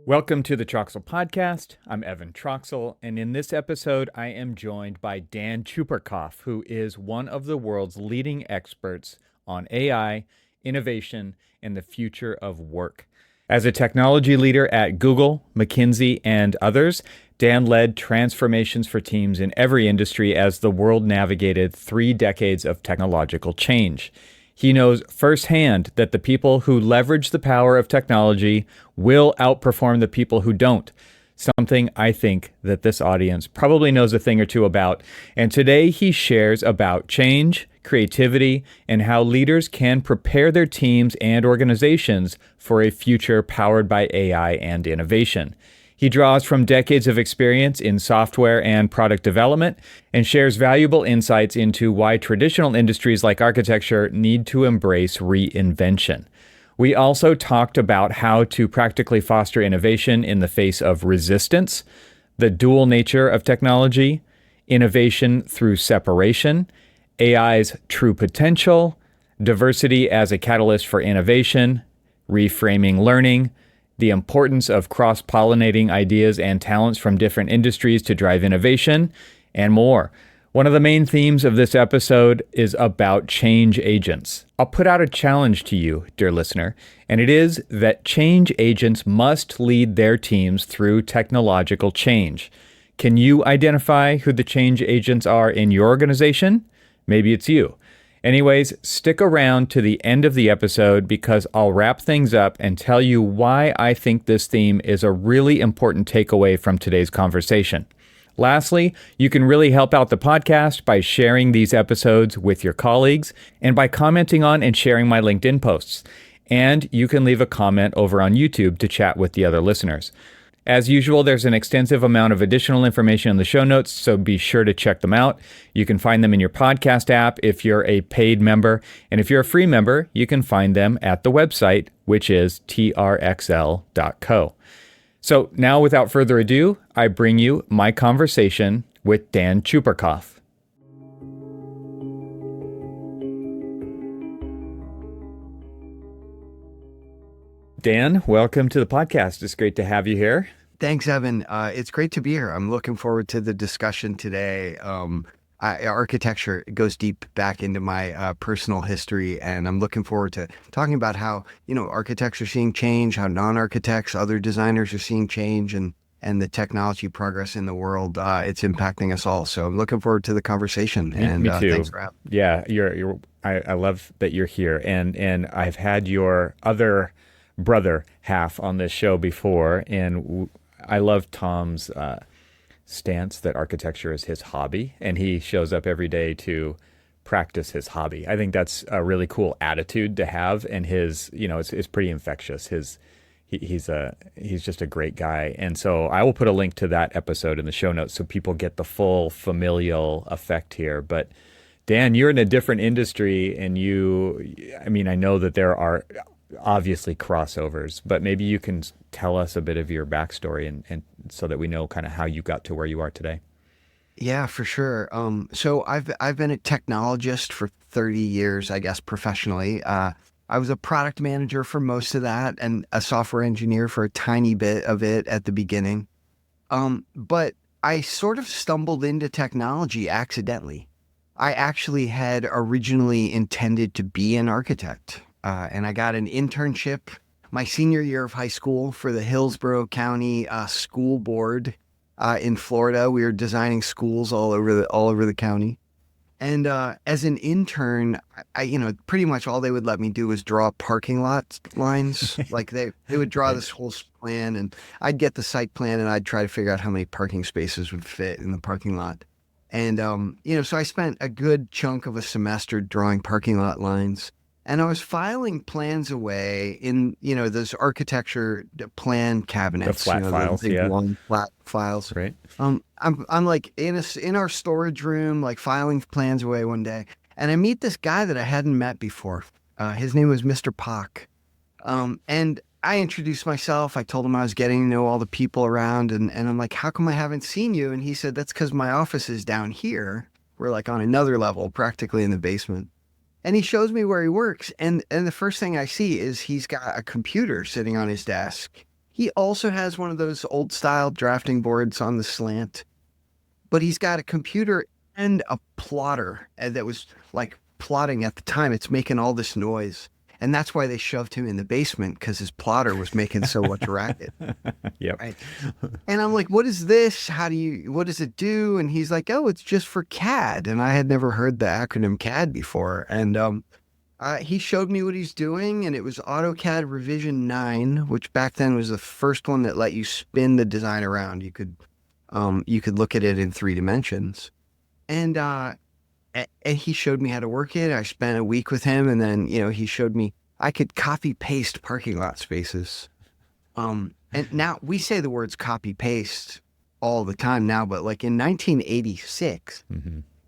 Welcome to the Troxel Podcast. I'm Evan Troxel, and in this episode, I am joined by Dan Chuparkoff, who is one of the world's leading experts on AI, innovation, and the future of work. As a technology leader at Google, McKinsey, and others, Dan led transformations for teams in every industry as the world navigated 3 decades of technological change. He knows firsthand that the people who leverage the power of technology will outperform the people who don't, something I think that this audience probably knows a thing or two about. And today he shares about change, creativity, and how leaders can prepare their teams and organizations for a future powered by AI and innovation. He draws from decades of experience in software and product development and shares valuable insights into why traditional industries like architecture need to embrace reinvention. We also talked about how to practically foster innovation in the face of resistance, the dual nature of technology, innovation through separation, AI's true potential, diversity as a catalyst for innovation, reframing learning, the importance of cross-pollinating ideas and talents from different industries to drive innovation, and more. One of the main themes of this episode is about change agents. I'll put out a challenge to you, dear listener, and it is that change agents must lead their teams through technological change. Can you identify who the change agents are in your organization? Maybe it's you. Anyways, stick around to the end of the episode because I'll wrap things up and tell you why I think this theme is a really important takeaway from today's conversation. Lastly, you can really help out the podcast by sharing these episodes with your colleagues and by commenting on and sharing my LinkedIn posts. And you can leave a comment over on YouTube to chat with the other listeners. As usual, there's an extensive amount of additional information in the show notes, so be sure to check them out. You can find them in your podcast app if you're a paid member, and if you're a free member, you can find them at the website, which is trxl.co. So now, without further ado, I bring you my conversation with Dan Chuparkoff. Dan, welcome to the podcast. It's great to have you here. Thanks, Evan. It's great to be here. I'm looking forward to the discussion today. Architecture goes deep back into my personal history, and I'm looking forward to talking about how, architects are seeing change, how non-architects, other designers are seeing change, and the technology progress in the world. It's impacting us all. So I'm looking forward to the conversation. Me too. Thanks for having me. Yeah, I love that you're here, and I've had your other brother half on this show before, and I love Tom's stance that architecture is his hobby, and he shows up every day to practice his hobby. I think that's a really cool attitude to have, and it's pretty infectious. He's just a great guy, and so I will put a link to that episode in the show notes so people get the full familial effect here. But Dan, you're in a different industry, and I know that there are obviously crossovers, but maybe you can tell us a bit of your backstory and so that we know kind of how you got to where you are today. Yeah, for sure. So I've been a technologist for 30 years, I guess, professionally. I was a product manager for most of that and a software engineer for a tiny bit of it at the beginning. But I sort of stumbled into technology accidentally. I actually had originally intended to be an architect. And I got an internship my senior year of high school for the Hillsborough County School Board in Florida. We were designing schools all over the county. And as an intern, I pretty much all they would let me do was draw parking lot lines. Like they would draw this whole plan, and I'd get the site plan, and I'd try to figure out how many parking spaces would fit in the parking lot. And so I spent a good chunk of a semester drawing parking lot lines. And I was filing plans away in, those architecture plan cabinets. The flat files, the big, long flat files. Right. I'm like in our storage room, like filing plans away one day. And I meet this guy that I hadn't met before. His name was Mr. Pak. And I introduced myself. I told him I was getting to know all the people around. And I'm like, how come I haven't seen you? And he said, that's because my office is down here. We're like on another level, practically in the basement. And he shows me where he works. And the first thing I see is he's got a computer sitting on his desk. He also has one of those old style drafting boards on the slant, but he's got a computer and a plotter that was like plotting at the time. It's making all this noise. And that's why they shoved him in the basement because his plotter was making so much racket. Yep. Right. And I'm like, what is this? What does it do? And he's like, oh, it's just for CAD. And I had never heard the acronym CAD before. And he showed me what he's doing, and it was AutoCAD Revision 9, which back then was the first one that let you spin the design around. You could look at it in 3 dimensions. And and he showed me how to work it. I spent a week with him, and then he showed me I could copy paste parking lot spaces. And now we say the words copy paste all the time now, but like in 1986,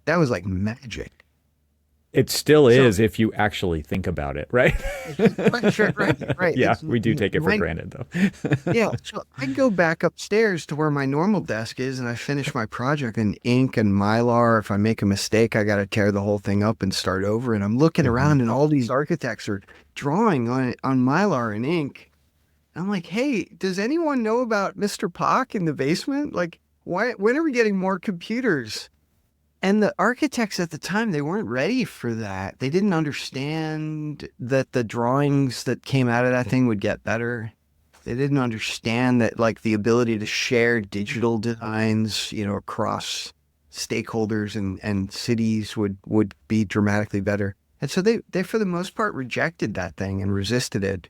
that was like magic. It still is if you actually think about it, right? Right. Yeah, we do take it for granted, though. Yeah, so I go back upstairs to where my normal desk is, and I finish my project in ink and Mylar. If I make a mistake, I got to tear the whole thing up and start over. And I'm looking around, and all these architects are drawing on Mylar and ink. I'm like, hey, does anyone know about Mr. Pock in the basement? Like, when are we getting more computers? And the architects at the time, they weren't ready for that. They didn't understand that the drawings that came out of that thing would get better. They didn't understand that like the ability to share digital designs, across stakeholders and cities would be dramatically better. And so they for the most part rejected that thing and resisted it.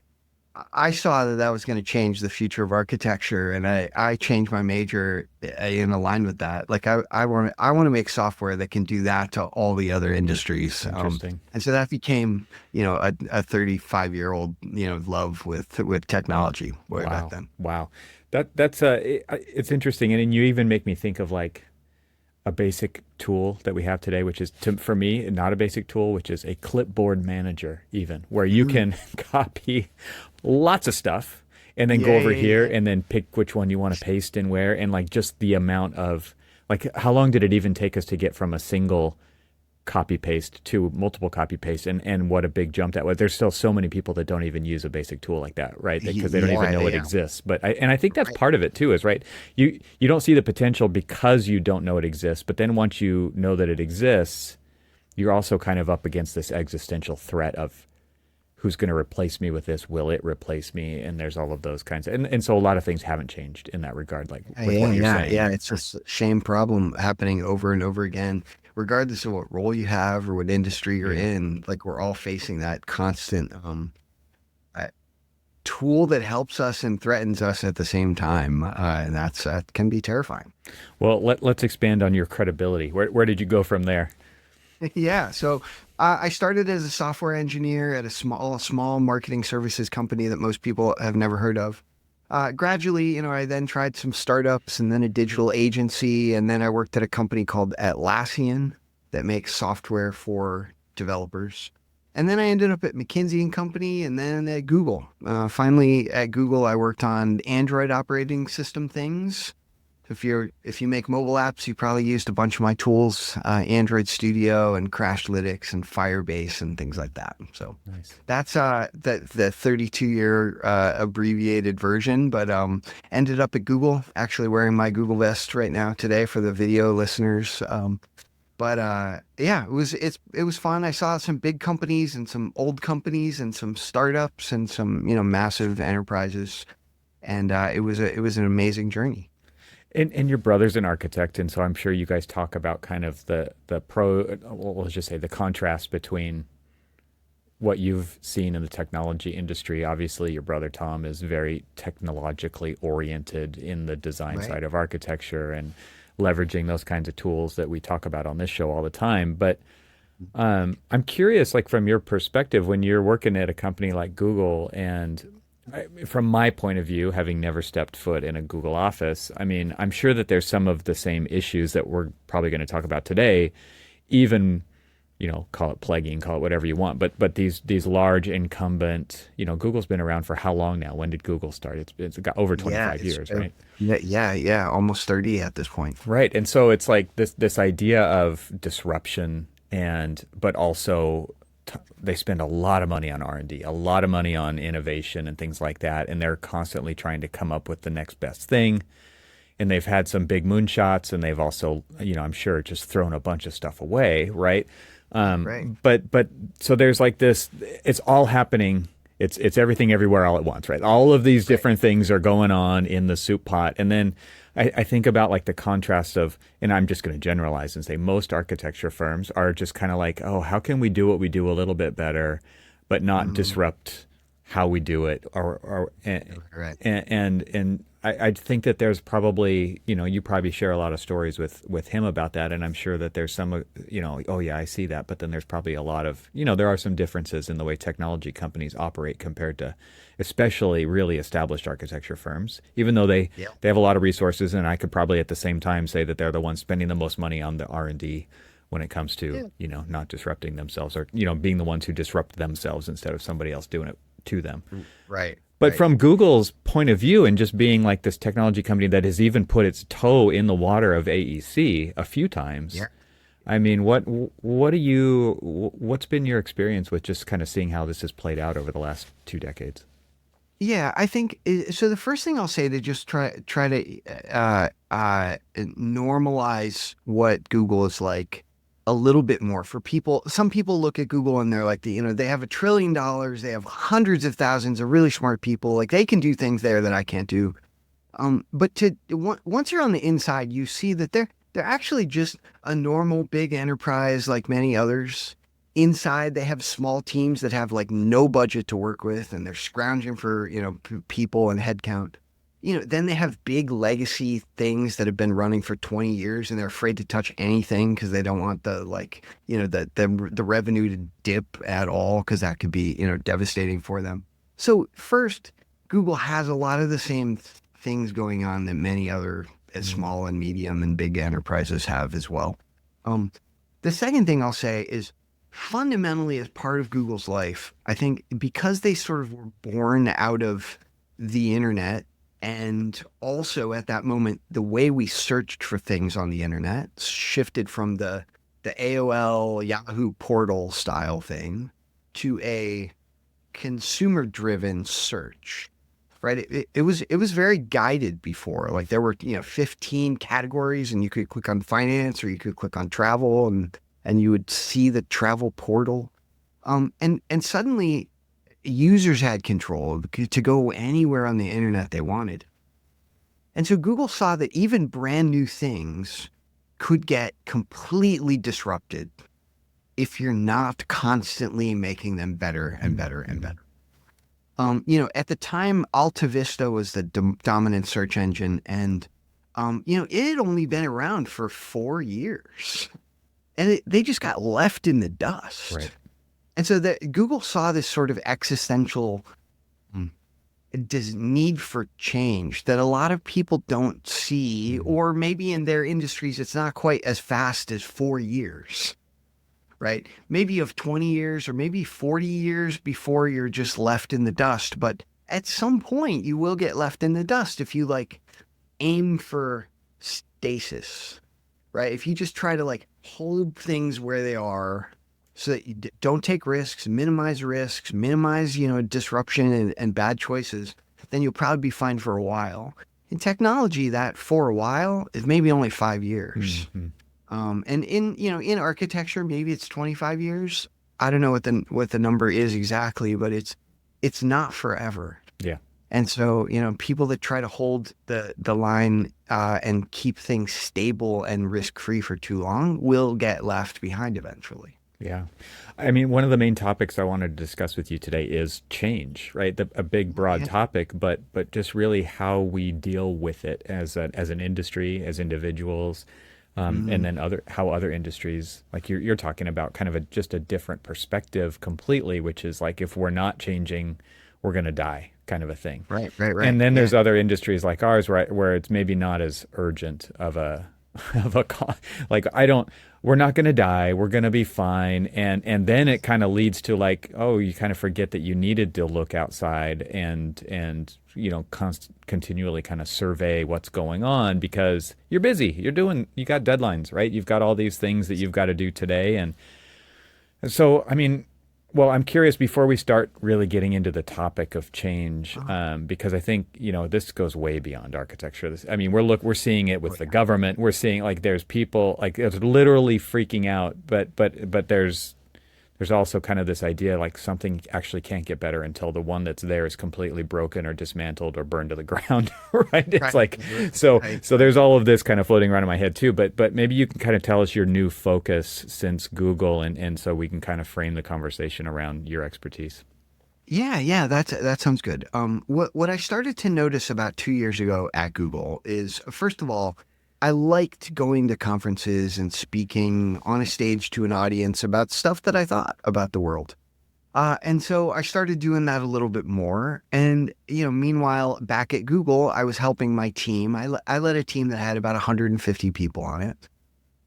I saw that was going to change the future of architecture, and I changed my major in line with that. Like I want to make software that can do that to all the other industries. Interesting. And so that became, a 35-year-old, love with technology way back then. Wow. That's it's interesting. And you even make me think of like a basic tool that we have today, which is for me, not a basic tool, which is a clipboard manager, even where you can copy lots of stuff and then go over here and then pick which one you want to paste in where, and like just the amount of like, how long did it even take us to get from a single copy paste to multiple copy paste, and what a big jump that was. There's still so many people that don't even use a basic tool like that, right? Because they don't even know it exists. But I think that's part of it too, is right. You don't see the potential because you don't know it exists. But then once you know that it exists, you're also kind of up against this existential threat of who's going to replace me with this? Will it replace me? And there's all of those kinds of, and so a lot of things haven't changed in that regard. Like with what you're saying. Yeah. It's just a same problem happening over and over again. Regardless of what role you have or what industry you're in, like we're all facing that constant tool that helps us and threatens us at the same time, and that can be terrifying. Well, let's expand on your credibility. Where did you go from there? Yeah, so I started as a software engineer at a small marketing services company that most people have never heard of. Gradually, I then tried some startups and then a digital agency. And then I worked at a company called Atlassian that makes software for developers. And then I ended up at McKinsey & Company and then at Google. Finally, at Google, I worked on Android operating system things. If you make mobile apps, you probably used a bunch of my tools, Android Studio and Crashlytics and Firebase and things like that. So nice. That's the 32-year abbreviated version, but ended up at Google, actually wearing my Google vest right now today for the video listeners. It was fun. I saw some big companies and some old companies and some startups and some massive enterprises, and it was an amazing journey. And your brother's an architect, and so I'm sure you guys talk about kind of the let's just say the contrast between what you've seen in the technology industry. Obviously, your brother Tom is very technologically oriented in the design side of architecture and leveraging those kinds of tools that we talk about on this show all the time. But I'm curious, like from your perspective, when you're working at a company like Google, and from my point of view, having never stepped foot in a Google office, I mean, I'm sure that there's some of the same issues that we're probably going to talk about today, even, call it plaguing, call it whatever you want, but these large incumbent, Google's been around for how long now? When did Google start? It's got over 25 years, right? Yeah, almost 30 at this point. Right. And so it's like this idea of disruption but also they spend a lot of money on R&D, a lot of money on innovation and things like that, and they're constantly trying to come up with the next best thing. And they've had some big moonshots, and they've also, I'm sure, just thrown a bunch of stuff away, right? Right. But so there's like this, it's all happening. It's everything everywhere all at once, right? All of these different things are going on in the soup pot. And then I think about like the contrast of, and I'm just going to generalize and say most architecture firms are just kind of like, oh, how can we do what we do a little bit better, but not disrupt how we do it, and I think that there's probably, you probably share a lot of stories with him about that, and I'm sure that there's some, oh yeah, I see that, but then there's probably a lot of, there are some differences in the way technology companies operate compared to, especially really established architecture firms, even though they have a lot of resources, and I could probably at the same time say that they're the ones spending the most money on the R&D when it comes to, not disrupting themselves, or, being the ones who disrupt themselves instead of somebody else doing it to them. Right. But from Google's point of view, and just being like this technology company that has even put its toe in the water of AEC a few times, I mean, what's been your experience with just kind of seeing how this has played out over the last 2 decades? Yeah, I think so. The first thing I'll say to just try to normalize what Google is like a little bit more for people. Some people look at Google and they're like, they have $1 trillion, they have hundreds of thousands of really smart people, like they can do things there that I can't do. But once you're on the inside, you see that they're actually just a normal big enterprise like many others. Inside, they have small teams that have like no budget to work with, and they're scrounging for, people and headcount. Then they have big legacy things that have been running for 20 years, and they're afraid to touch anything because they don't want the revenue to dip at all, because that could be, devastating for them. So first, Google has a lot of the same things going on that many other small and medium and big enterprises have as well. The second thing I'll say is, fundamentally, as part of Google's life, I think because they sort of were born out of the internet, and also at that moment, the way we searched for things on the internet shifted from the AOL Yahoo portal style thing to a consumer-driven search, right? It was very guided before. Like there were 15 categories, and you could click on finance or you could click on travel, and you would see the travel portal, and suddenly users had control to go anywhere on the internet they wanted. And so Google saw that even brand new things could get completely disrupted if you're not constantly making them better and better and better. At the time, Alta Vista was the dominant search engine, and it had only been around for 4 years, and they just got left in the dust. Right. And so Google saw this sort of existential need for change that a lot of people don't see, or maybe in their industries, it's not quite as fast as 4 years, right? Maybe of 20 years or maybe 40 years before you're just left in the dust. But at some point you will get left in the dust if you aim for stasis, right? If you just try to hold things where they are, so that you don't take risks, minimize disruption and bad choices, then you'll probably be fine for a while. In technology, that for a while is maybe only 5 years. And in architecture, maybe it's 25 years. I don't know what the number is exactly, but it's not forever. Yeah. And so, people that try to hold the line and keep things stable and risk-free for too long will get left behind eventually. Yeah. I mean, one of the main topics I wanted to discuss with you today is change, right? A big, broad topic, but just really how we deal with it as an industry, as individuals, and then how other industries, like you're talking about, kind of just a different perspective completely, which is like, if we're not changing, we're going to die, kind of a thing. Right. And then there's other industries like ours, right, where it's maybe not as urgent of a we're not going to die, we're going to be fine, and then it kind of leads to you kind of forget that you needed to look outside and continually kind of survey what's going on, because you're busy, you got deadlines, right? You've got all these things that you've got to do today, and so I mean, Well, I'm curious before we start really getting into the topic of change, Oh, because I think this goes way beyond architecture. I mean, we're seeing it oh with the yeah. government. We're seeing like there's people like it's literally freaking out, but there's also kind of this idea like something actually can't get better until the one that's there is completely broken or dismantled or burned to the ground, right? It's Right. like so Right. so there's all of this kind of floating around in my head too. But maybe you can kind of tell us your new focus since Google, and so we can kind of frame the conversation around your expertise. Yeah, yeah, that sounds good. What I started to notice about 2 years ago at Google is, first of all, I liked going to conferences and speaking on a stage to an audience about stuff that I thought about the world. And so I started doing that a little bit more. And, meanwhile, back at Google, I was helping my team. I led a team that had about 150 people on it.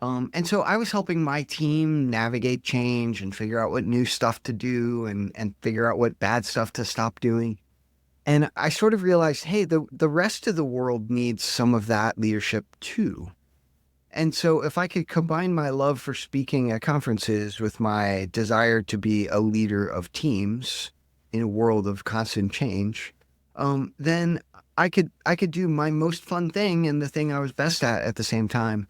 And so I was helping my team navigate change and figure out what new stuff to do and figure out what bad stuff to stop doing. And I sort of realized, hey, the rest of the world needs some of that leadership too. And so if I could combine my love for speaking at conferences with my desire to be a leader of teams in a world of constant change, then I could do my most fun thing and the thing I was best at the same time.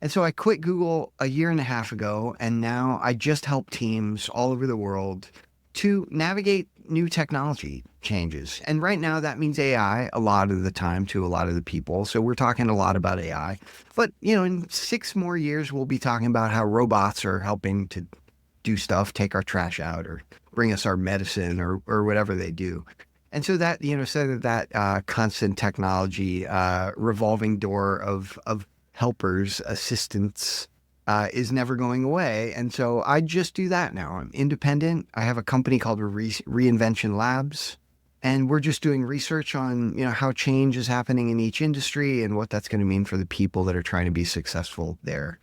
And so I quit Google a year and a half ago, and now I just help teams all over the world to navigate new technology changes. And right now that means AI a lot of the time to a lot of the people. So we're talking a lot about AI. But, in 6 more years, we'll be talking about how robots are helping to do stuff, take our trash out or bring us our medicine or whatever they do. And so that, that constant technology, revolving door of helpers, assistants, is never going away. And so I just do that now. I'm independent. I have a company called Reinvention Labs, and we're just doing research on, how change is happening in each industry and what that's going to mean for the people that are trying to be successful there.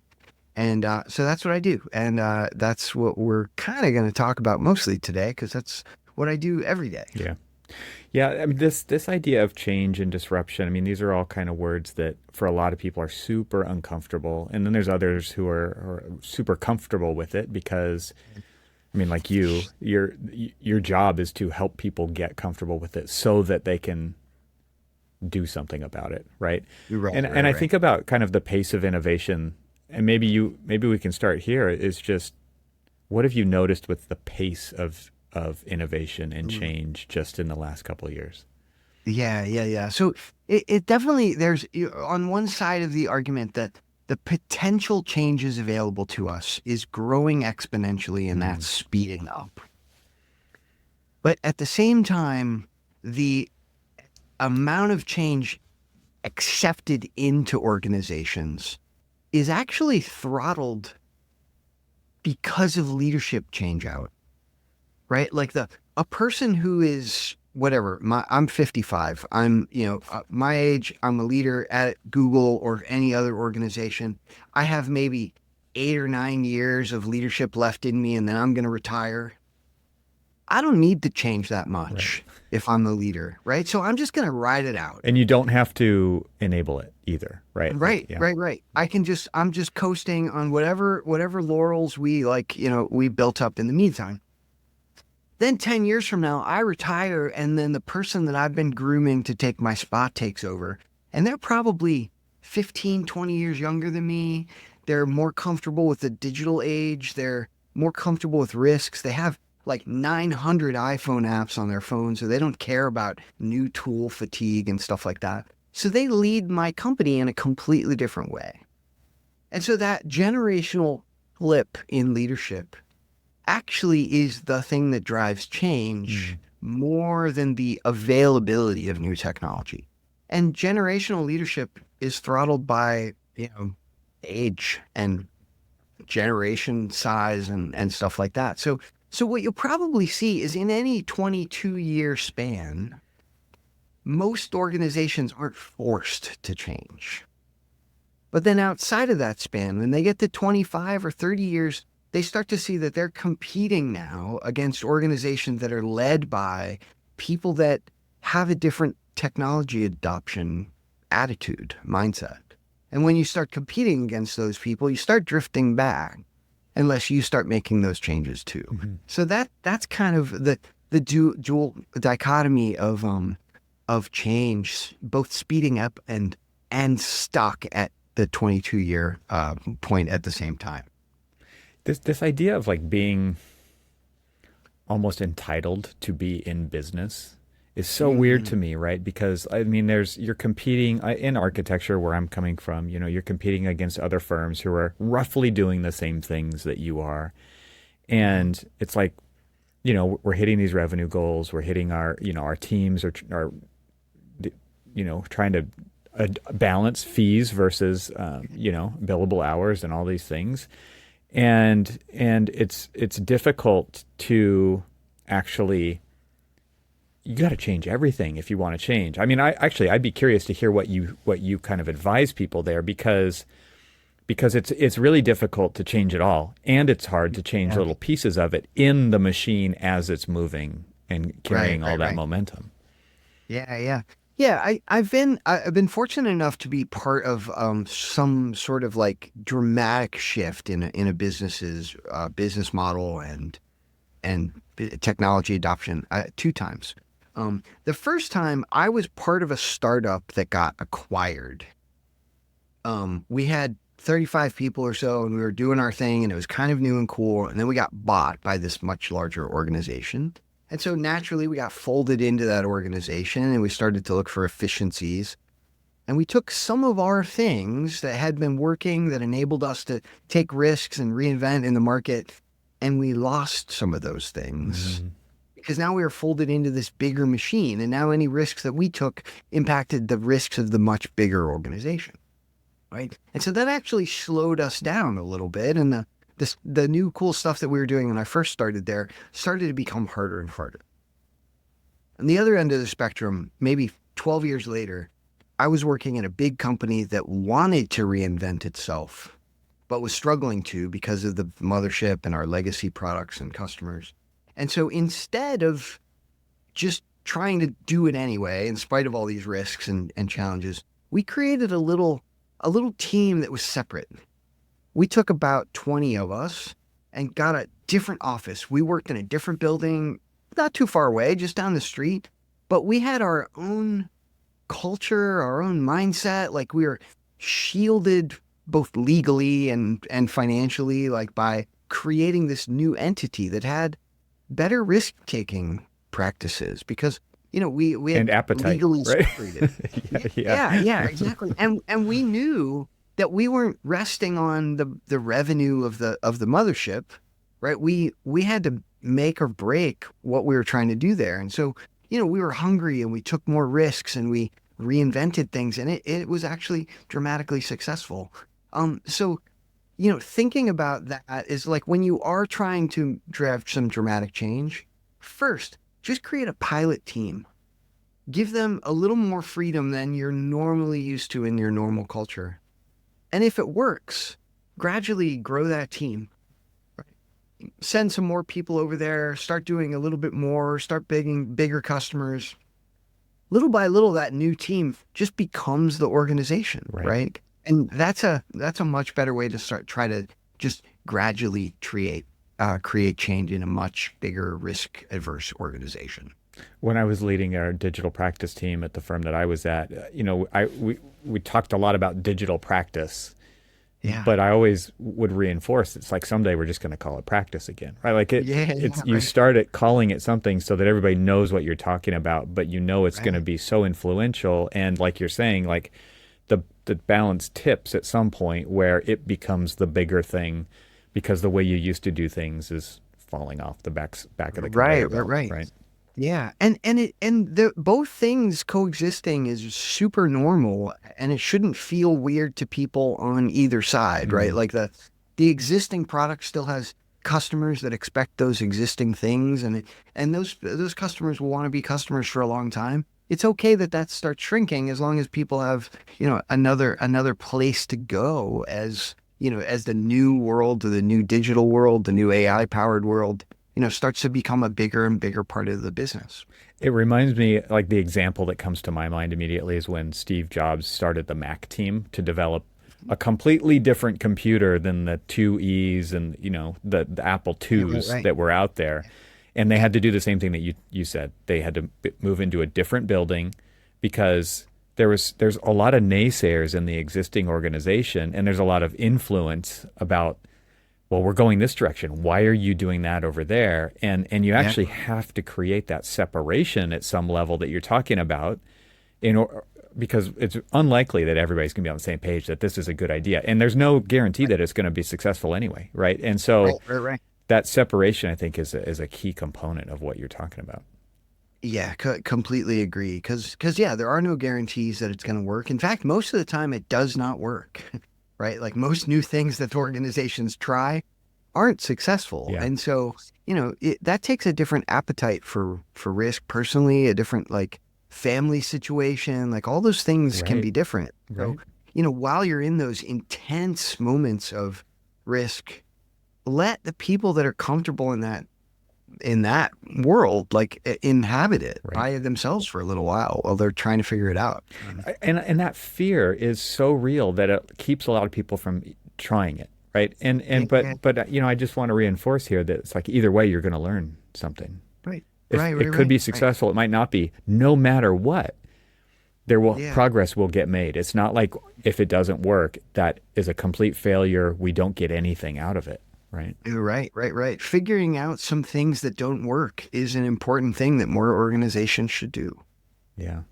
And so that's what I do. And that's what we're kind of going to talk about mostly today, because that's what I do every day. Yeah. Yeah, I mean this idea of change and disruption, I mean these are all kind of words that for a lot of people are super uncomfortable. And then there's others who are super comfortable with it because I mean like your job is to help people get comfortable with it so that they can do something about it, right? Right, And right, I right. think about kind of the pace of innovation, and maybe we can start here is just what have you noticed with the pace of innovation and change just in the last couple of years? Yeah, yeah, yeah. So it definitely, there's on one side of the argument that the potential changes available to us is growing exponentially and Mm, that's speeding up. But at the same time, the amount of change accepted into organizations is actually throttled because of leadership change out, right? Like a person who is whatever, I'm 55. I'm, my age, I'm a leader at Google or any other organization. I have maybe 8 or 9 years of leadership left in me and then I'm going to retire. I don't need to change that right. much if I'm the leader, right? So I'm just going to ride it out. And you don't have to enable it either, right? Like, Right, yeah. right, right. I'm just coasting on whatever laurels we built up in the meantime. Then 10 years from now, I retire, and then the person that I've been grooming to take my spot takes over. And they're probably 15, 20 years younger than me. They're more comfortable with the digital age. They're more comfortable with risks. They have like 900 iPhone apps on their phone, so they don't care about new tool fatigue and stuff like that. So they lead my company in a completely different way. And so that generational flip in leadership actually is the thing that drives change Mm, more than the availability of new technology. And generational leadership is throttled by, age and generation size and stuff like that. So what you'll probably see is in any 22-year span, most organizations aren't forced to change. But then outside of that span, when they get to 25 or 30 years, they start to see that they're competing now against organizations that are led by people that have a different technology adoption attitude, mindset. And when you start competing against those people, you start drifting back. unless you start making those changes too. Mm-hmm. So that's kind of the dual dichotomy of change, both speeding up and stuck at the 22-year point at the same time. This idea of like being almost entitled to be in business is so weird to me, right? Because I mean, you're competing in architecture where I'm coming from, you're competing against other firms who are roughly doing the same things that you are. And it's like, we're hitting these revenue goals, we're hitting our teams are trying to balance fees versus, billable hours and all these things. And it's difficult to actually, you got to change everything if you want to change. I mean, I'd be curious to hear what you kind of advise people there, because it's really difficult to change it all, and it's hard to change little pieces of it in the machine as it's moving and carrying all that momentum. Yeah. I've been fortunate enough to be part of some sort of like dramatic shift in a business's business model and technology adoption 2 times. The first time I was part of a startup that got acquired. We had 35 people or so, and we were doing our thing, and it was kind of new and cool. And then we got bought by this much larger organization. And so naturally, we got folded into that organization, and we started to look for efficiencies. And we took some of our things that had been working that enabled us to take risks and reinvent in the market, and we lost some of those things. Mm-hmm. Because now we were folded into this bigger machine, and now any risks that we took impacted the risks of the much bigger organization, right? And so that actually slowed us down a little bit, and the new cool stuff that we were doing when I first started there started to become harder and harder. On the other end of the spectrum, maybe 12 years later, I was working in a big company that wanted to reinvent itself, but was struggling to because of the mothership and our legacy products and customers. And so instead of just trying to do it anyway, in spite of all these risks and challenges, we created a little team that was separate. We took about 20 of us and got a different office. We worked in a different building, not too far away, just down the street. But we had our own culture, our own mindset. Like, we were shielded both legally and financially, like, by creating this new entity that had better risk-taking practices, because we had and appetite, legally right? separated. Yeah, exactly. And we knew that we weren't resting on the revenue of the mothership, right? We had to make or break what we were trying to do there. And so, we were hungry, and we took more risks, and we reinvented things, and it was actually dramatically successful. So, thinking about that is like, when you are trying to drive some dramatic change, first, just create a pilot team. Give them a little more freedom than you're normally used to in your normal culture. And if it works, gradually grow that team. Right? Send some more people over there, start doing a little bit more, start bigger customers. Little by little, that new team just becomes the organization, right? And that's a much better way to try to just gradually create change in a much bigger risk-averse organization. When I was leading our digital practice team at the firm that I was at, we talked a lot about digital practice. Yeah. But I always would reinforce, it's like, someday we're just going to call it practice again, right? Like you start at calling it something so that everybody knows what you're talking about, but it's going to be so influential. And like you're saying, like the balance tips at some point where it becomes the bigger thing, because the way you used to do things is falling off the back of the conveyor belt, right? Yeah, and both things coexisting is super normal, and it shouldn't feel weird to people on either side, right? Like the existing product still has customers that expect those existing things, and those customers will want to be customers for a long time. It's okay that starts shrinking, as long as people have another place to go as the new world, or the new digital world, the new AI powered world, starts to become a bigger and bigger part of the business. It reminds me, like, the example that comes to my mind immediately is when Steve Jobs started the Mac team to develop a completely different computer than the 2Es and, the Apple IIs Right. that were out there. And they had to do the same thing that you said. They had to move into a different building because there's a lot of naysayers in the existing organization, and there's a lot of influence about, well, we're going this direction. Why are you doing that over there? And you actually have to create that separation at some level that you're talking about because it's unlikely that everybody's going to be on the same page that this is a good idea. And there's no guarantee that it's going to be successful anyway, right? And so Right. that separation, I think, is a key component of what you're talking about. Yeah, completely agree. Because yeah, there are no guarantees that it's going to work. In fact, most of the time it does not work, right? Like most new things that organizations try aren't successful. Yeah. And so, that takes a different appetite for risk personally, a different like family situation, like all those things can be different. Right. So, while you're in those intense moments of risk, let the people that are comfortable in that world like inhabit it by themselves for a little while they're trying to figure it out. And that fear is so real that it keeps a lot of people from trying it, right? But I just want to reinforce here that it's like either way you're going to learn something. Right. It could be successful. It might not be. No matter what, progress will get made. It's not like if it doesn't work, that is a complete failure. We don't get anything out of it. Right. Right. Figuring out some things that don't work is an important thing that more organizations should do. Yeah.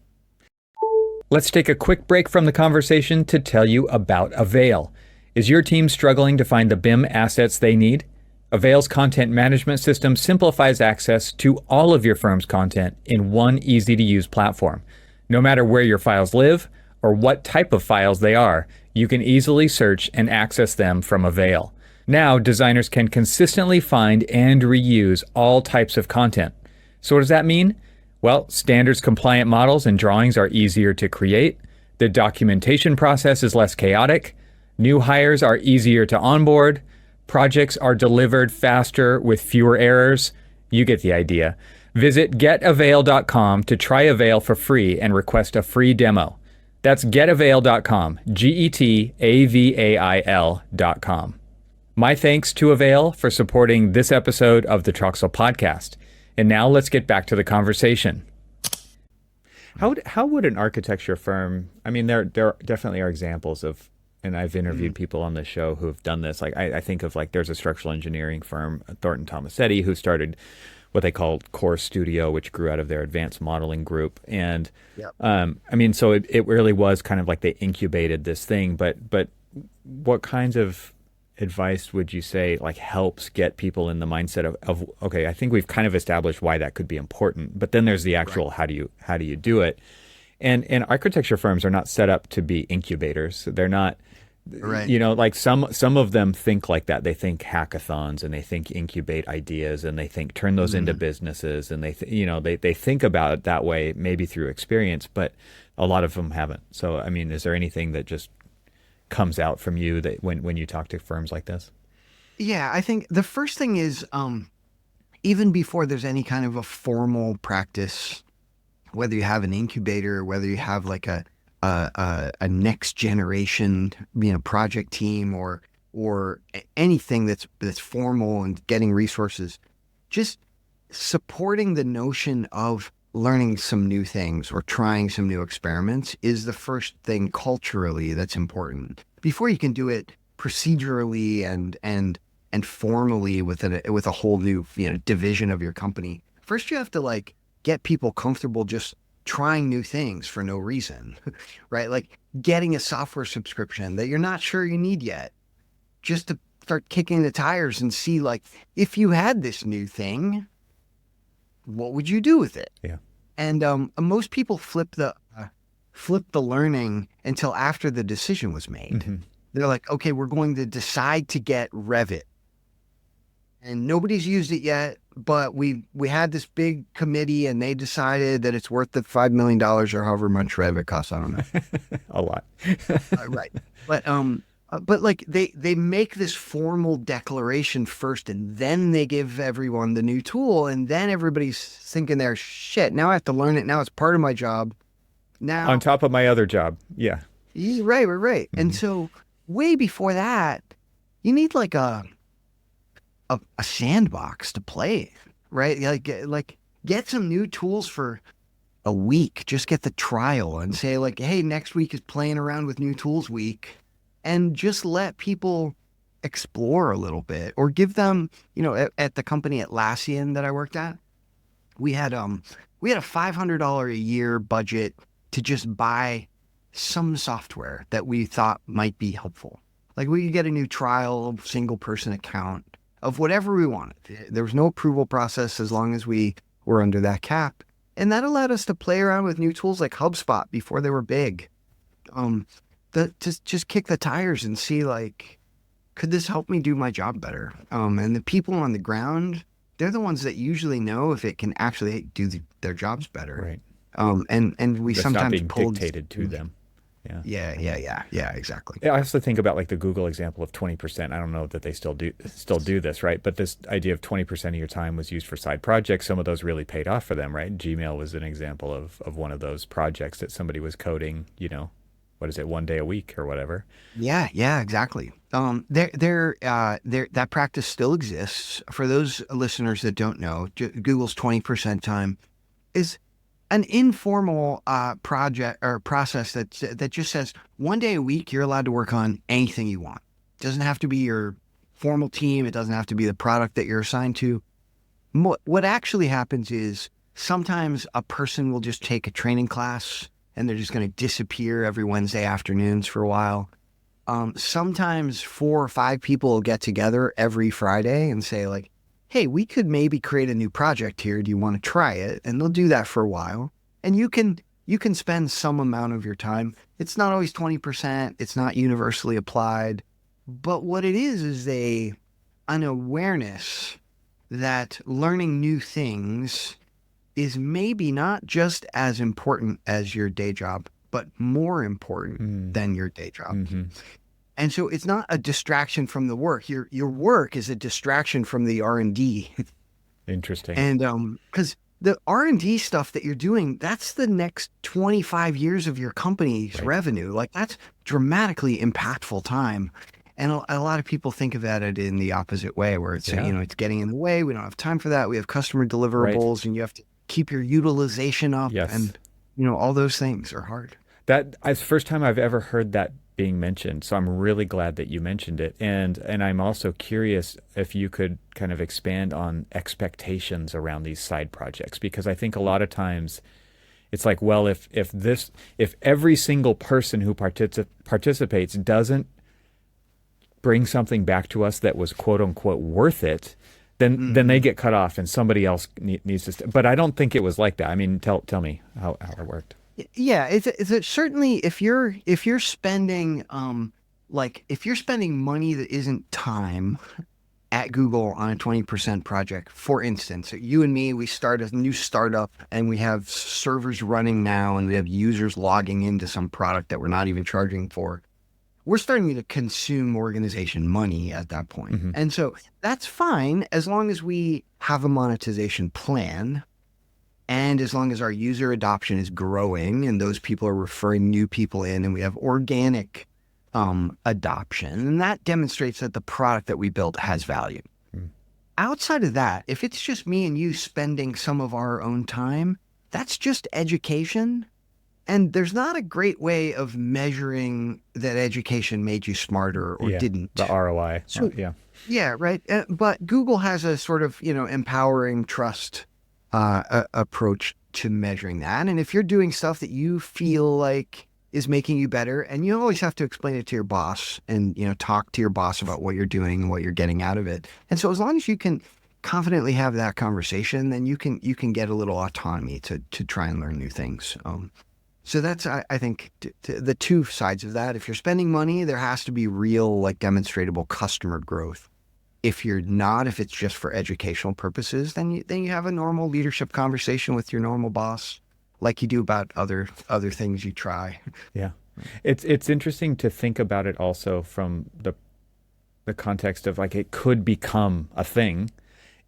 Let's take a quick break from the conversation to tell you about AVAIL. Is your team struggling to find the BIM assets they need? AVAIL's content management system simplifies access to all of your firm's content in one easy-to-use platform. No matter where your files live or what type of files they are, you can easily search and access them from AVAIL. Now, designers can consistently find and reuse all types of content. So what does that mean? Well, standards compliant models and drawings are easier to create. The documentation process is less chaotic. New hires are easier to onboard. Projects are delivered faster with fewer errors. You get the idea. Visit getavail.com to try AVAIL for free and request a free demo. That's getavail.com, GETAVAIL.com. My thanks to AVAIL for supporting this episode of the Troxel Podcast. And now let's get back to the conversation. How would an architecture firm, I mean, there definitely are examples of, and I've interviewed people on the show who have done this. Like I think of there's a structural engineering firm, Thornton Tomasetti, who started what they called Core Studio, which grew out of their advanced modeling group. And so it really was kind of like they incubated this thing. But what kinds of advice would you say helps get people in the mindset of okay, I think we've kind of established why that could be important, but then there's the actual how do you do it? And architecture firms are not set up to be incubators. They're not, some of them think like that. They think hackathons and they think incubate ideas and they think turn those into businesses, and they think about it that way, maybe through experience, but a lot of them haven't. So I mean, is there anything that just comes out from you that when you talk to firms like this? Yeah, I think the first thing is even before there's any kind of a formal practice, whether you have an incubator, whether you have like a next generation project team or anything that's formal and getting resources, just supporting the notion of learning some new things or trying some new experiments is the first thing culturally that's important. Before you can do it procedurally and formally with a whole new division of your company, first you have to get people comfortable just trying new things for no reason, right? Like getting a software subscription that you're not sure you need yet, just to start kicking the tires and see if you had this new thing, what would you do with it? Yeah. And most people flip the learning until after the decision was made. Mm-hmm. They're like, okay, we're going to decide to get Revit, and nobody's used it yet, but we had this big committee and they decided that it's worth the $5 million or however much Revit costs. I don't know. A lot. Right. But they make this formal declaration first, and then they give everyone the new tool, and then everybody's thinking there, shit, now I have to learn it. Now it's part of my job. Now on top of my other job. Yeah. Right. Mm-hmm. And so way before that, you need like a sandbox to play in, right? Like get some new tools for a week. Just get the trial and say like, hey, next week is playing around with new tools week, and just let people explore a little bit, or give them, at the company Atlassian that I worked at, we had a $500 a year budget to just buy some software that we thought might be helpful. Like we could get a new trial single person account of whatever we wanted. There was no approval process as long as we were under that cap. And that allowed us to play around with new tools like HubSpot before they were big. Just kick the tires and see like, could this help me do my job better? And the people on the ground, they're the ones that usually know if it can actually do their jobs better. Right. And we It's sometimes not being pulled dictated to them. Yeah. Yeah, exactly. I also think about like the Google example of 20%. I don't know that they still do this, right? But this idea of 20% of your time was used for side projects. Some of those really paid off for them, right? Gmail was an example of one of those projects that somebody was coding, what is it, 1 day a week or whatever. Yeah, exactly. That practice still exists. For those listeners that don't know, Google's 20% time is an informal project or process that just says 1 day a week you're allowed to work on anything you want. It doesn't have to be your formal team. It doesn't have to be the product that you're assigned to. What actually happens is sometimes a person will just take a training class and they're just going to disappear every Wednesday afternoons for a while. Sometimes 4 or 5 people will get together every Friday and say like, hey, we could maybe create a new project here. Do you want to try it? And they'll do that for a while. And you can spend some amount of your time. It's not always 20%. It's not universally applied. But what it is an awareness that learning new things is maybe not just as important as your day job, but more important than your day job. Mm-hmm. And so it's not a distraction from the work. Your work is a distraction from the R&D. Interesting. And because the R&D stuff that you're doing, that's the next 25 years of your company's revenue. Like that's dramatically impactful time. And a lot of people think of it in the opposite way, where it's, it's getting in the way. We don't have time for that. We have customer deliverables and you have to keep your utilization up. Yes. And, all those things are hard. It's the first time I've ever heard that being mentioned. So I'm really glad that you mentioned it. And I'm also curious if you could kind of expand on expectations around these side projects, because I think a lot of times it's like, well, if every single person who participates doesn't bring something back to us that was quote unquote worth it, then they get cut off and somebody else needs to. But I don't think it was like that. I mean, tell me how it worked. Yeah, it's certainly if you're spending if you're spending money that isn't time at Google on a 20% project, for instance, you and me, we start a new startup and we have servers running now and we have users logging into some product that we're not even charging for. We're starting to consume organization money at that point. Mm-hmm. And so that's fine as long as we have a monetization plan. And as long as our user adoption is growing and those people are referring new people in and we have organic adoption, and that demonstrates that the product that we built has value. Outside of that, if it's just me and you spending some of our own time, that's just education. And there's not a great way of measuring that education made you smarter or didn't. The ROI. So, yeah, right. But Google has a sort of, empowering trust approach to measuring that. And if you're doing stuff that you feel like is making you better, and you always have to explain it to your boss and, talk to your boss about what you're doing and what you're getting out of it. And so as long as you can confidently have that conversation, then you can get a little autonomy to try and learn new things. So that's, I think, the two sides of that. If you're spending money, there has to be real, demonstrable customer growth. If you're not, if it's just for educational purposes, then you have a normal leadership conversation with your normal boss, like you do about other things you try. Yeah, it's interesting to think about it also from the context of it could become a thing,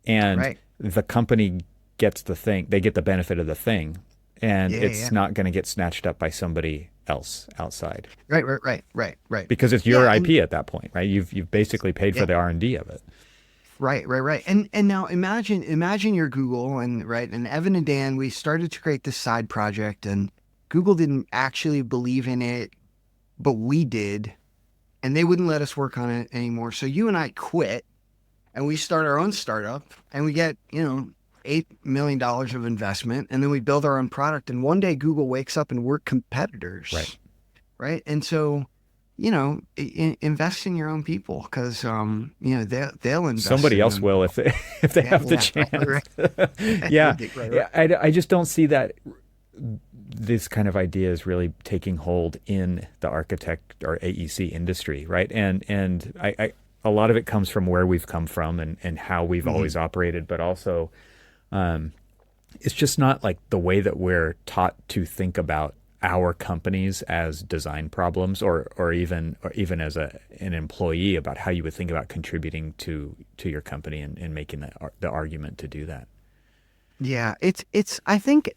and the company gets the thing, they get the benefit of the thing, and Yeah, it's yeah. not going to get snatched up by somebody else outside Right. because it's your Yeah, IP at that point, right? You've basically paid for yeah. the R&D of it. Right. And now imagine you're Google and Evan and Dan, we started to create this side project and Google didn't actually believe in it, but we did, and they wouldn't let us work on it anymore. So you and I quit and we start our own startup and we get, $8 million of investment and then we build our own product and one day Google wakes up and we're competitors. Right. Right. And so invest in your own people because they'll invest Somebody in else them. will if they if they have the chance. Yeah. Right. I just don't see that this kind of idea is really taking hold in the architect or AEC industry, right? And I a lot of it comes from where we've come from and how we've always operated, but also it's just not like the way that we're taught to think about our companies as design problems or even as an employee about how you would think about contributing to your company and making the argument to do that. Yeah, it's I think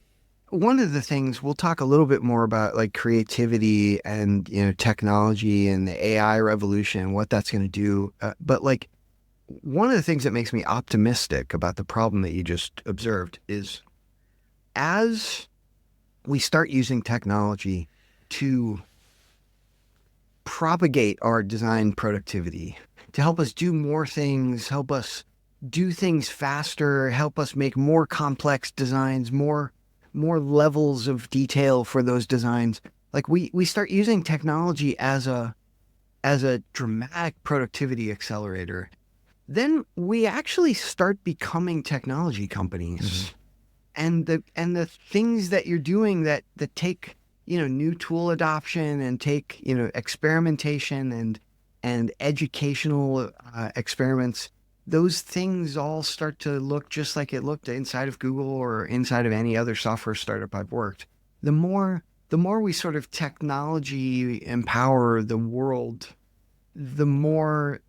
one of the things we'll talk a little bit more about like creativity and technology and the AI revolution and what that's going to do. But like one of the things that makes me optimistic about the problem that you just observed is as we start using technology to propagate our design productivity, to help us do more things, help us do things faster, help us make more complex designs, more levels of detail for those designs. Like we start using technology as a dramatic productivity accelerator. Then we actually start becoming technology companies. And the things that you're doing that take new tool adoption and take experimentation and educational experiments, those things all start to look just like it looked inside of Google or inside of any other software startup I've worked. The more we sort of technology empower the world, the more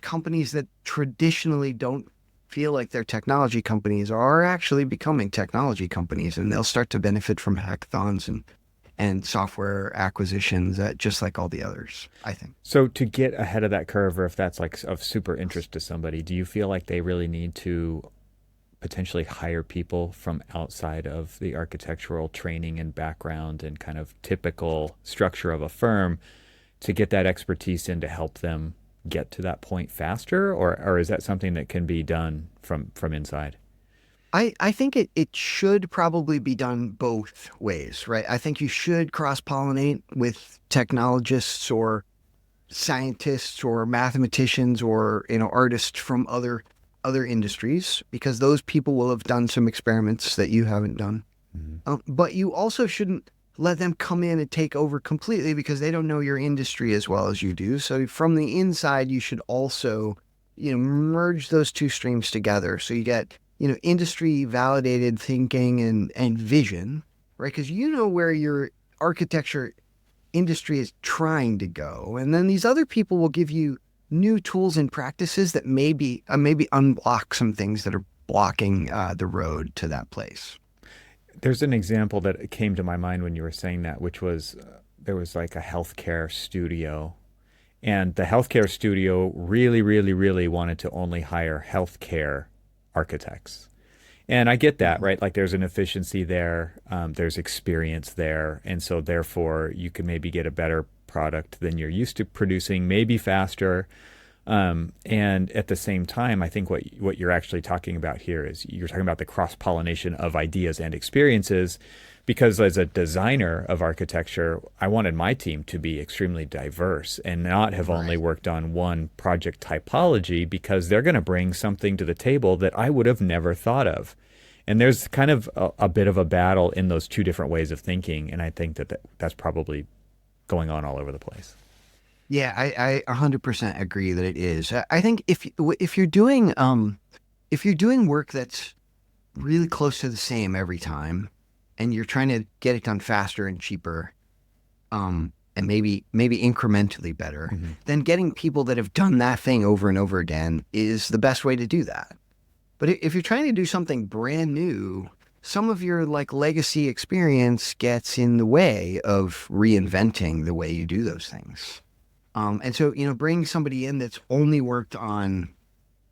companies that traditionally don't feel like they're technology companies are actually becoming technology companies, and they'll start to benefit from hackathons and software acquisitions just like all the others, I think. So to get ahead of that curve, or if that's like of super interest to somebody, do you feel like they really need to potentially hire people from outside of the architectural training and background and kind of typical structure of a firm to get that expertise in to help them get to that point faster, or is that something that can be done from inside? I think it should probably be done both ways, right? I think you should cross-pollinate with technologists or scientists or mathematicians or artists from other industries because those people will have done some experiments that you haven't done. But you also shouldn't let them come in and take over completely because they don't know your industry as well as you do. So from the inside, you should also, merge those two streams together. So you get, industry validated thinking and vision, right? Because you know where your architecture industry is trying to go. And then these other people will give you new tools and practices that maybe unblock some things that are blocking the road to that place. There's an example that came to my mind when you were saying that, which was there was like a healthcare studio, and the healthcare studio really, really, really wanted to only hire healthcare architects. And I get that, right? Like there's an efficiency there, there's experience there, and so therefore you can maybe get a better product than you're used to producing, maybe faster. And at the same time, I think what you're actually talking about here is you're talking about the cross-pollination of ideas and experiences, because as a designer of architecture, I wanted my team to be extremely diverse and not have only worked on one project typology, because they're going to bring something to the table that I would have never thought of. And there's kind of a bit of a battle in those two different ways of thinking, and I think that's probably going on all over the place. Yeah, I 100% agree that it is. I think if you're doing work that's really close to the same every time, and you're trying to get it done faster and cheaper, and maybe incrementally better, then getting people that have done that thing over and over again is the best way to do that. But if you're trying to do something brand new some of your like legacy experience gets in the way of reinventing the way you do those things. And so, bring somebody in that's only worked on,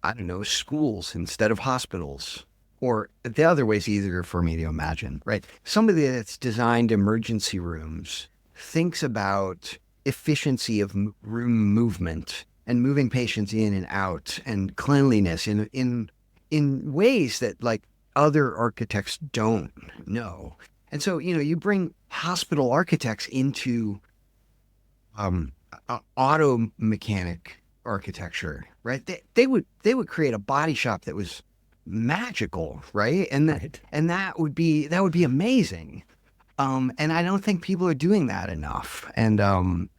I don't know, schools instead of hospitals, or the other way is easier for me to imagine, right? Somebody that's designed emergency rooms thinks about efficiency of room movement and moving patients in and out and cleanliness in ways that like other architects don't know. And so, you bring hospital architects into auto mechanic architecture, right? They would create a body shop that was magical, right? And that would be amazing. And I don't think people are doing that enough. And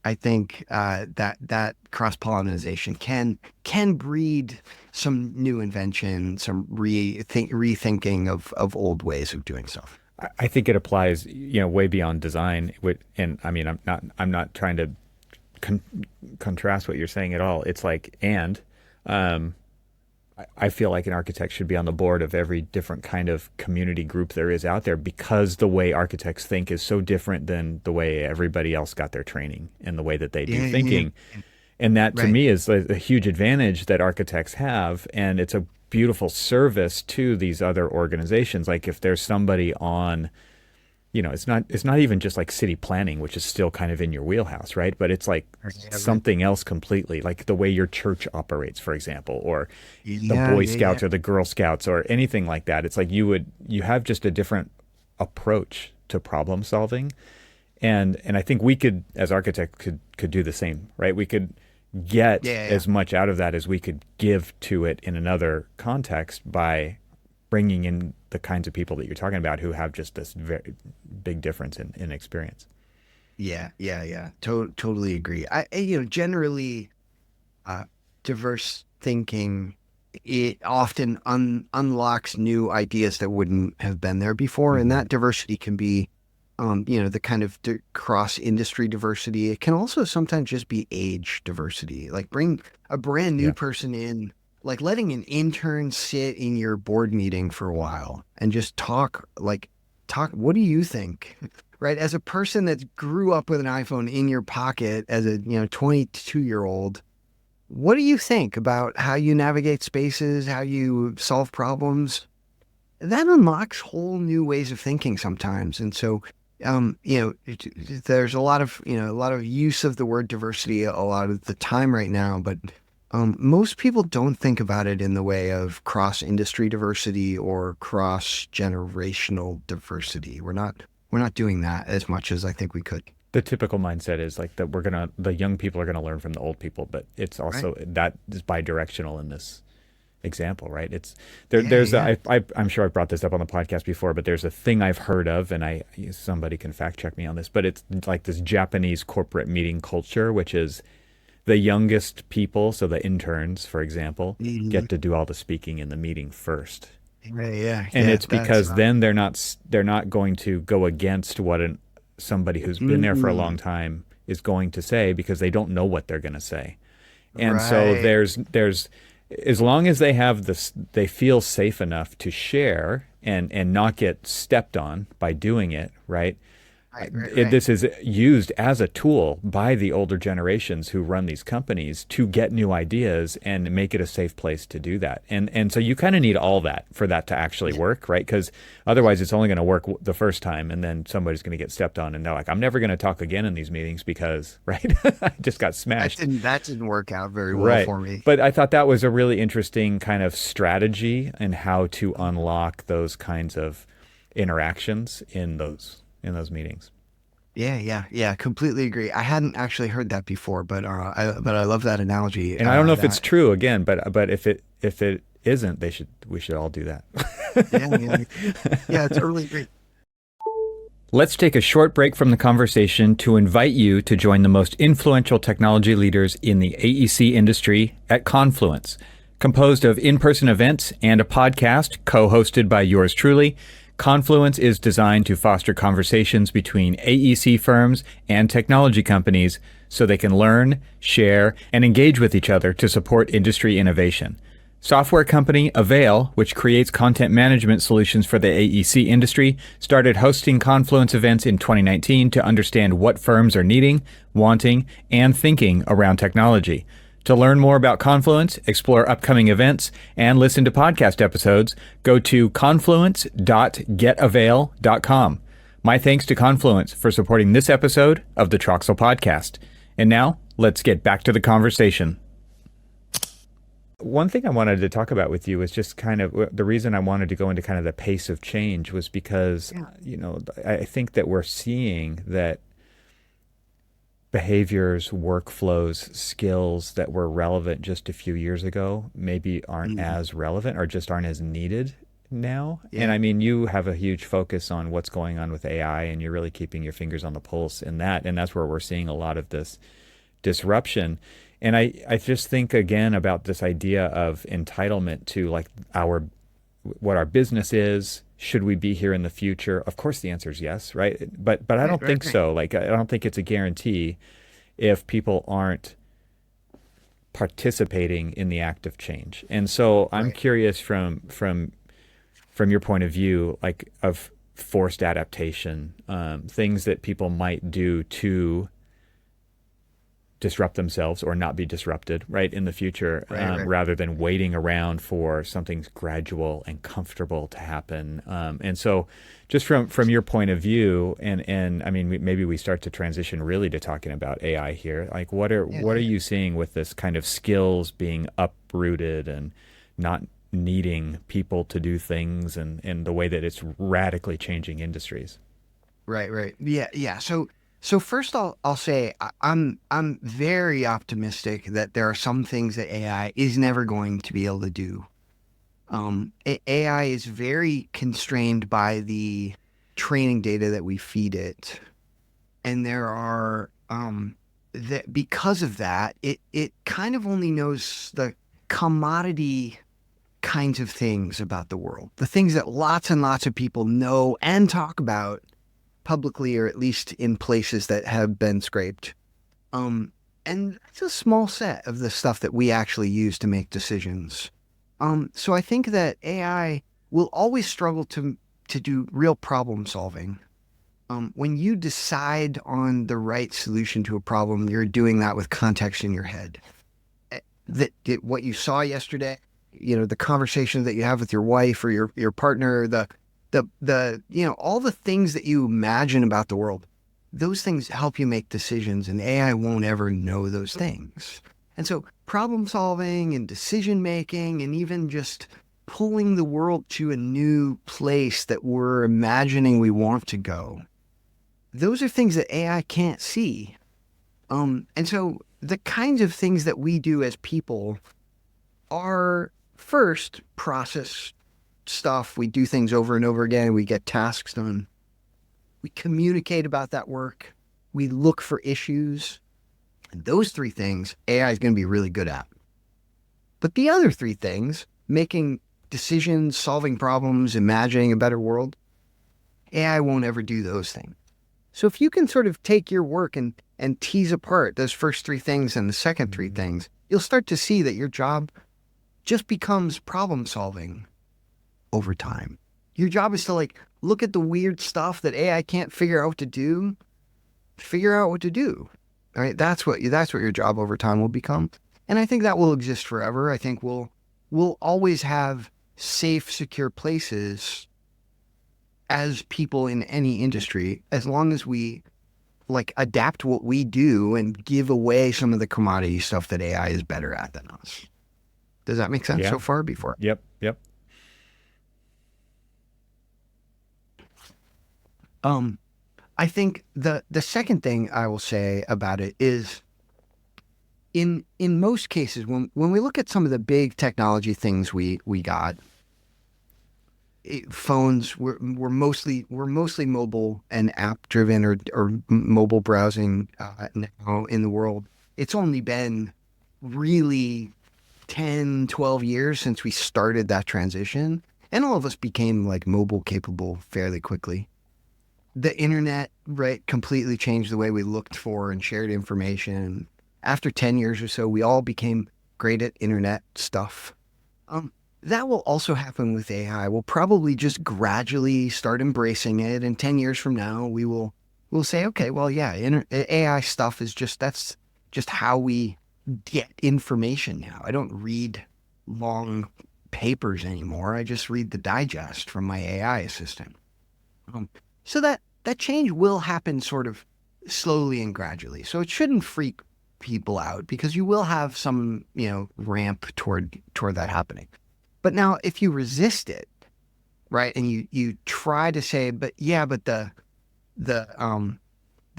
I think that cross-pollination can breed some new invention, some rethinking of old ways of doing stuff. I think it applies, way beyond design. And I mean, I'm not trying to contrast what you're saying at all. It's like, I feel like an architect should be on the board of every different kind of community group there is out there, because the way architects think is so different than the way everybody else got their training and the way that they do thinking. Yeah. And that to me is a huge advantage that architects have. And it's a beautiful service to these other organizations. Like if there's somebody on, it's not even just like city planning, which is still kind of in your wheelhouse, right? But it's like something else completely, like the way your church operates, for example, or the Boy Scouts or the Girl Scouts or anything like that. It's like you have just a different approach to problem solving. And I think we could, as architects, could do the same, right? We could get as much out of that as we could give to it in another context by bringing in the kinds of people that you're talking about who have just this very big difference in experience. Yeah. Totally agree. Generally, diverse thinking, it often unlocks new ideas that wouldn't have been there before. Mm-hmm. And that diversity can be, the kind of cross-industry diversity. It can also sometimes just be age diversity. Like bring a brand new person in, like letting an intern sit in your board meeting for a while and just talk, what do you think? Right? As a person that grew up with an iPhone in your pocket as a, 22-year-old, what do you think about how you navigate spaces, how you solve problems? That unlocks whole new ways of thinking sometimes. And so, there's a lot of use of the word diversity a lot of the time right now, but most people don't think about it in the way of cross-industry diversity or cross-generational diversity. We're not doing that as much as I think we could. The typical mindset is like that the young people are gonna learn from the old people, but it's also that is bi-directional in this example, right? It's I'm sure I've brought this up on the podcast before, but there's a thing I've heard of, and somebody can fact check me on this, but it's like this Japanese corporate meeting culture, which is the youngest people, so the interns, for example, get to do all the speaking in the meeting first. And it's because then they're not going to go against what somebody who's been there for a long time is going to say, because they don't know what they're going to say. And so there's as long as they have this, they feel safe enough to share and not get stepped on by doing it, right? This is used as a tool by the older generations who run these companies to get new ideas and make it a safe place to do that. And so you kind of need all that for that to actually work, right? Because otherwise it's only going to work the first time, and then somebody's going to get stepped on and they're like, I'm never going to talk again in these meetings because, right, I just got smashed. That didn't work out very well for me. But I thought that was a really interesting kind of strategy and how to unlock those kinds of interactions in those meetings. Yeah, completely agree. I hadn't actually heard that before, but I love that analogy. And I don't know if it's true again, but if it isn't, we should all do that. Yeah, it's totally great. Let's take a short break from the conversation to invite you to join the most influential technology leaders in the AEC industry at Confluence. Composed of in-person events and a podcast co-hosted by yours truly, Confluence is designed to foster conversations between AEC firms and technology companies so they can learn, share, and engage with each other to support industry innovation. Software company AVAIL, which creates content management solutions for the AEC industry, started hosting Confluence events in 2019 to understand what firms are needing, wanting, and thinking around technology. To learn more about Confluence, explore upcoming events, and listen to podcast episodes, go to confluence.getavail.com. My thanks to Confluence for supporting this episode of the Troxel Podcast. And now, let's get back to the conversation. One thing I wanted to talk about with you is just kind of the reason I wanted to go into kind of the pace of change was because, I think that we're seeing that behaviors, workflows, skills that were relevant just a few years ago maybe aren't as relevant or just aren't as needed now. Yeah. And I mean, you have a huge focus on what's going on with AI, and you're really keeping your fingers on the pulse in that. And that's where we're seeing a lot of this disruption. And I just think again about this idea of entitlement to like what our business is. Should we be here in the future? Of course, the answer is yes, right? But I don't think so. Like, I don't think it's a guarantee if people aren't participating in the act of change. And so I'm curious from your point of view, like of forced adaptation, things that people might do to disrupt themselves or not be disrupted, right, in the future, rather than waiting around for something gradual and comfortable to happen. And so just from your point of view, and I mean, maybe we start to transition really to talking about AI here. Like, what are you seeing with this kind of skills being uprooted and not needing people to do things, and the way that it's radically changing industries? Right. Yeah. So first I'll say I'm very optimistic that there are some things that AI is never going to be able to do. AI is very constrained by the training data that we feed it. And there are that because of that, it kind of only knows the commodity kinds of things about the world. The things that lots and lots of people know and talk about publicly, or at least in places that have been scraped. And it's a small set of the stuff that we actually use to make decisions. So I think that AI will always struggle to do real problem solving. When you decide on the right solution to a problem, you're doing that with context in your head. What you saw yesterday, the conversation that you have with your wife or your partner, all the things that you imagine about the world, those things help you make decisions, and AI won't ever know those things. And so problem solving and decision making, and even just pulling the world to a new place that we're imagining we want to go, those are things that AI can't see. And so the kinds of things that we do as people are first process stuff. We do things over and over again. We get tasks done. We communicate about that work. We look for issues. And those three things, AI is going to be really good at. But the other three things, making decisions, solving problems, imagining a better world, AI won't ever do those things. So if you can sort of take your work and tease apart those first three things and the second three things, you'll start to see that your job just becomes problem solving over time. Your job is to look at the weird stuff that AI can't figure out what to do. Figure out what to do. All right, that's what your job over time will become. And I think that will exist forever. I think we'll always have safe, secure places as people in any industry, as long as we adapt what we do and give away some of the commodity stuff that AI is better at than us. Does that make sense so far? Before? Yep. I think the second thing I will say about it is, in most cases, when we look at some of the big technology things we got, phones were mostly mobile and app driven or mobile browsing now in the world. It's only been really 10, 12 years since we started that transition, and all of us became mobile capable fairly quickly. The internet, completely changed the way we looked for and shared information. After 10 years or so, we all became great at internet stuff. Um, that will also happen with AI. We'll probably just gradually start embracing it. And 10 years from now, we'll say, okay, well, yeah, AI stuff is that's just how we get information now. I don't read long papers anymore. I just read the digest from my AI assistant. So that change will happen sort of slowly and gradually. So it shouldn't freak people out because you will have some, ramp toward that happening. But now if you resist it, right, and you try to say, but yeah, but the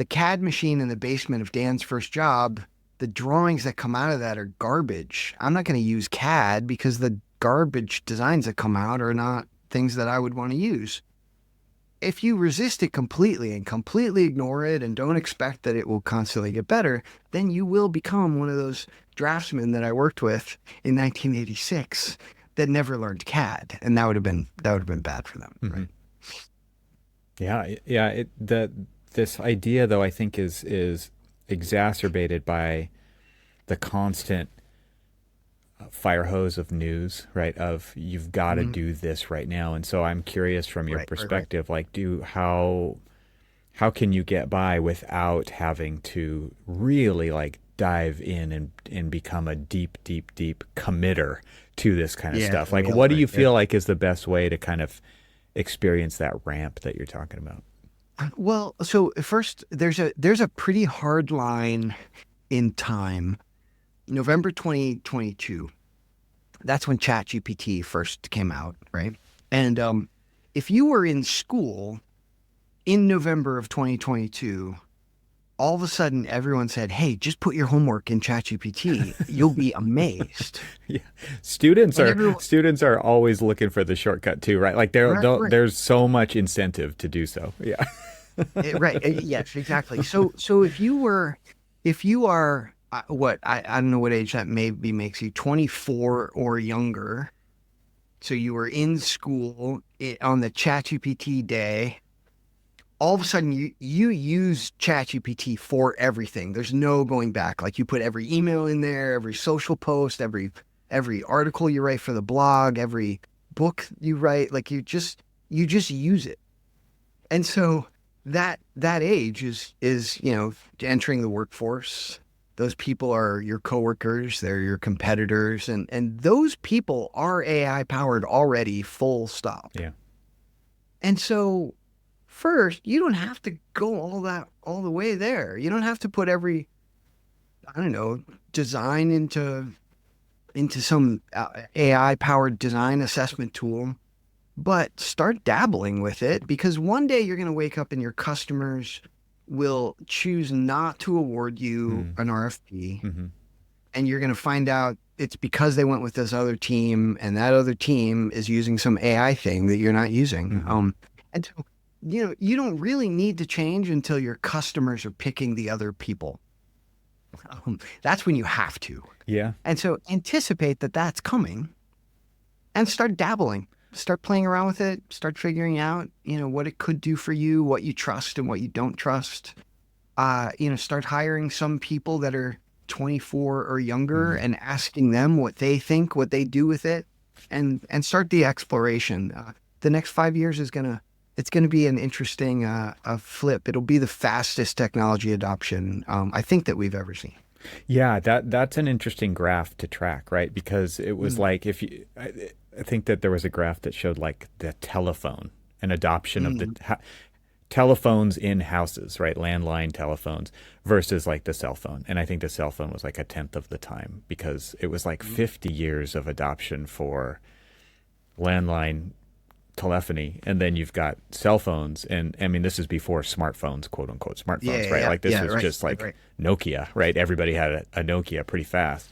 CAD machine in the basement of Dan's first job, the drawings that come out of that are garbage. I'm not going to use CAD because the garbage designs that come out are not things that I would want to use. If you resist it completely and completely ignore it and don't expect that it will constantly get better, then you will become one of those draftsmen that I worked with in 1986 that never learned CAD, and that would have been bad for them, right? Yeah. This idea, though, I think is exacerbated by the constant fire hose of news, right? Of you've got to do this right now. And so I'm curious from your perspective, like, how can you get by without having to really like dive in and become a deep committer to this kind of stuff? Like, what do you feel like is the best way to kind of experience that ramp that you're talking about? Well, so first, there's a pretty hard line in time. November 2022, that's when ChatGPT first came out, right? And if you were in school in November of 2022, all of a sudden everyone said, hey, just put your homework in ChatGPT. You'll be amazed. Yeah. Students are always looking for the shortcut too, right? Like there's so much incentive to do so. Yeah. Right. Yes, exactly. So if you are what I don't know what age that maybe makes you, 24 or younger. So you were in school on the ChatGPT day. All of a sudden you use ChatGPT for everything. There's no going back. Like you put every email in there, every social post, every article you write for the blog, every book you write, like you just use it. And so that age is entering the workforce. Those people are your coworkers, they're your competitors, and those people are AI powered already, full stop. Yeah. And so first, you don't have to go all the way there. You don't have to put every, design into some AI powered design assessment tool, but start dabbling with it, because one day you're going to wake up and your customers will choose not to award you an RFP, and you're going to find out it's because they went with this other team, and that other team is using some AI thing that you're not using. And so, you don't really need to change until your customers are picking the other people. That's when you have to. Yeah. And so anticipate that that's coming and start dabbling. Start playing around with it, start figuring out, what it could do for you, what you trust and what you don't trust. Start hiring some people that are 24 or younger and asking them what they think, what they do with it, and start the exploration. The next 5 years it's going to be an interesting flip. It'll be the fastest technology adoption, I think, that we've ever seen. Yeah, that's an interesting graph to track, right? Because it was like, I think that there was a graph that showed like the telephone and adoption of the telephones in houses, right? Landline telephones versus like the cell phone. And I think the cell phone was like a tenth of the time, because it was like 50 years of adoption for landline telephony, and then you've got cell phones, and I mean, this is before smartphones, quote unquote smartphones, right? Like this was just like Nokia, right? Everybody had a Nokia pretty fast,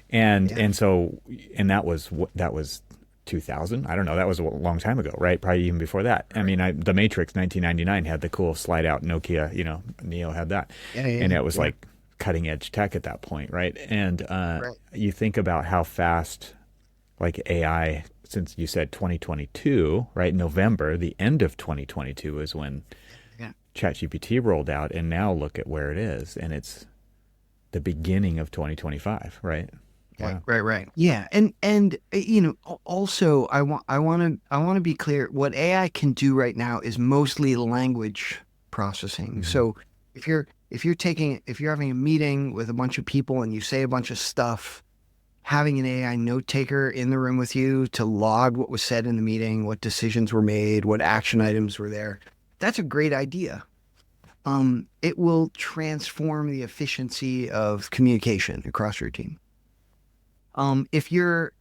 and that was 2000. I don't know. That was a long time ago, right? Probably even before that. I mean, the Matrix 1999 had the cool slide out Nokia. Neo had that, and it was like cutting edge tech at that point, right? And you think about how fast, like AI. Since you said 2022, right? November, the end of 2022 is when ChatGPT rolled out, and now look at where it is, and it's the beginning of 2025, right? Yeah. Right. Yeah, and also I want to be clear. What AI can do right now is mostly language processing. Hmm. So if you're having a meeting with a bunch of people and you say a bunch of stuff, having an AI note taker in the room with you to log what was said in the meeting, what decisions were made, what action items were there, that's a great idea. It will transform the efficiency of communication across your team. If you're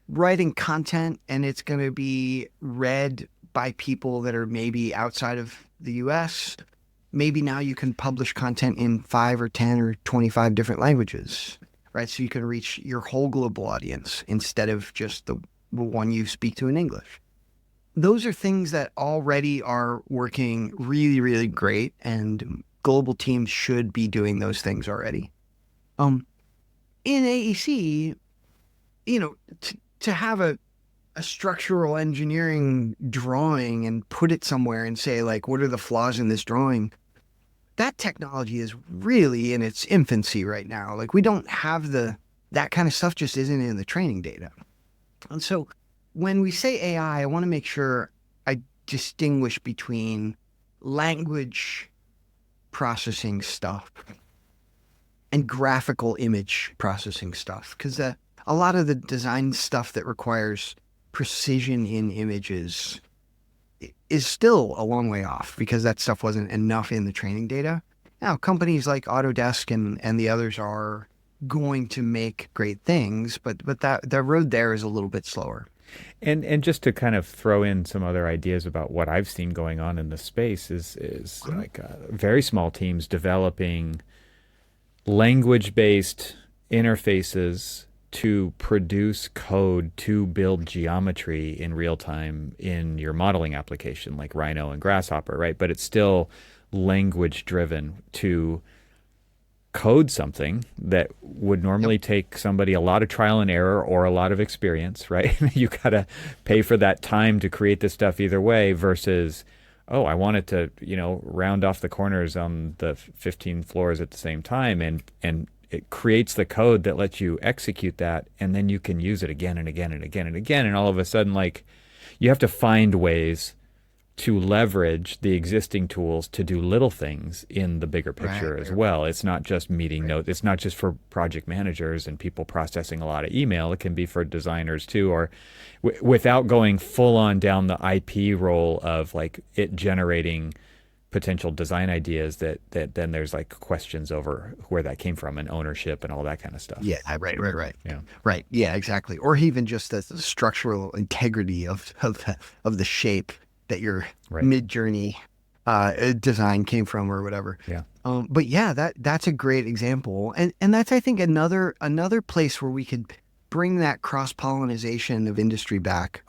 writing content and it's going to be read by people that are maybe outside of the US, maybe now you can publish content in 5 or 10 or 25 different languages, right? So you can reach your whole global audience instead of just the one you speak to in English. Those are things that already are working really, really great, and global teams should be doing those things already. In AEC, to have a structural engineering drawing and put it somewhere and say, like, what are the flaws in this drawing? That technology is really in its infancy right now. Like, we don't have that kind of stuff just isn't in the training data. And so when we say AI, I want to make sure I distinguish between language processing stuff and graphical image processing stuff. Because a lot of the design stuff that requires precision in images is still a long way off because that stuff wasn't enough in the training data. Now, companies like Autodesk and the others are going to make great things, but the road there is a little bit slower. And just to kind of throw in some other ideas about what I've seen going on in the space is like very small teams developing language-based interfaces to produce code to build geometry in real time in your modeling application like Rhino and Grasshopper, right? But it's still language driven to code something that would normally take somebody a lot of trial and error or a lot of experience, right? You got to pay for that time to create this stuff either way versus, oh, I want it to, round off the corners on the 15 floors at the same time. And it creates the code that lets you execute that. And then you can use it again and again and again and again. And all of a sudden, like, you have to find ways to leverage the existing tools to do little things in the bigger picture as well. It's not just meeting notes. It's not just for project managers and people processing a lot of email. It can be for designers too, or without going full on down the IP role of like it generating potential design ideas that then there's like questions over where that came from and ownership and all that kind of stuff. Yeah, right. Yeah. Right. Yeah, exactly. Or even just the structural integrity of the shape that your mid-journey design came from or whatever. Yeah. But yeah, that's a great example. And that's, I think, another place where we could bring that cross-pollination of industry back.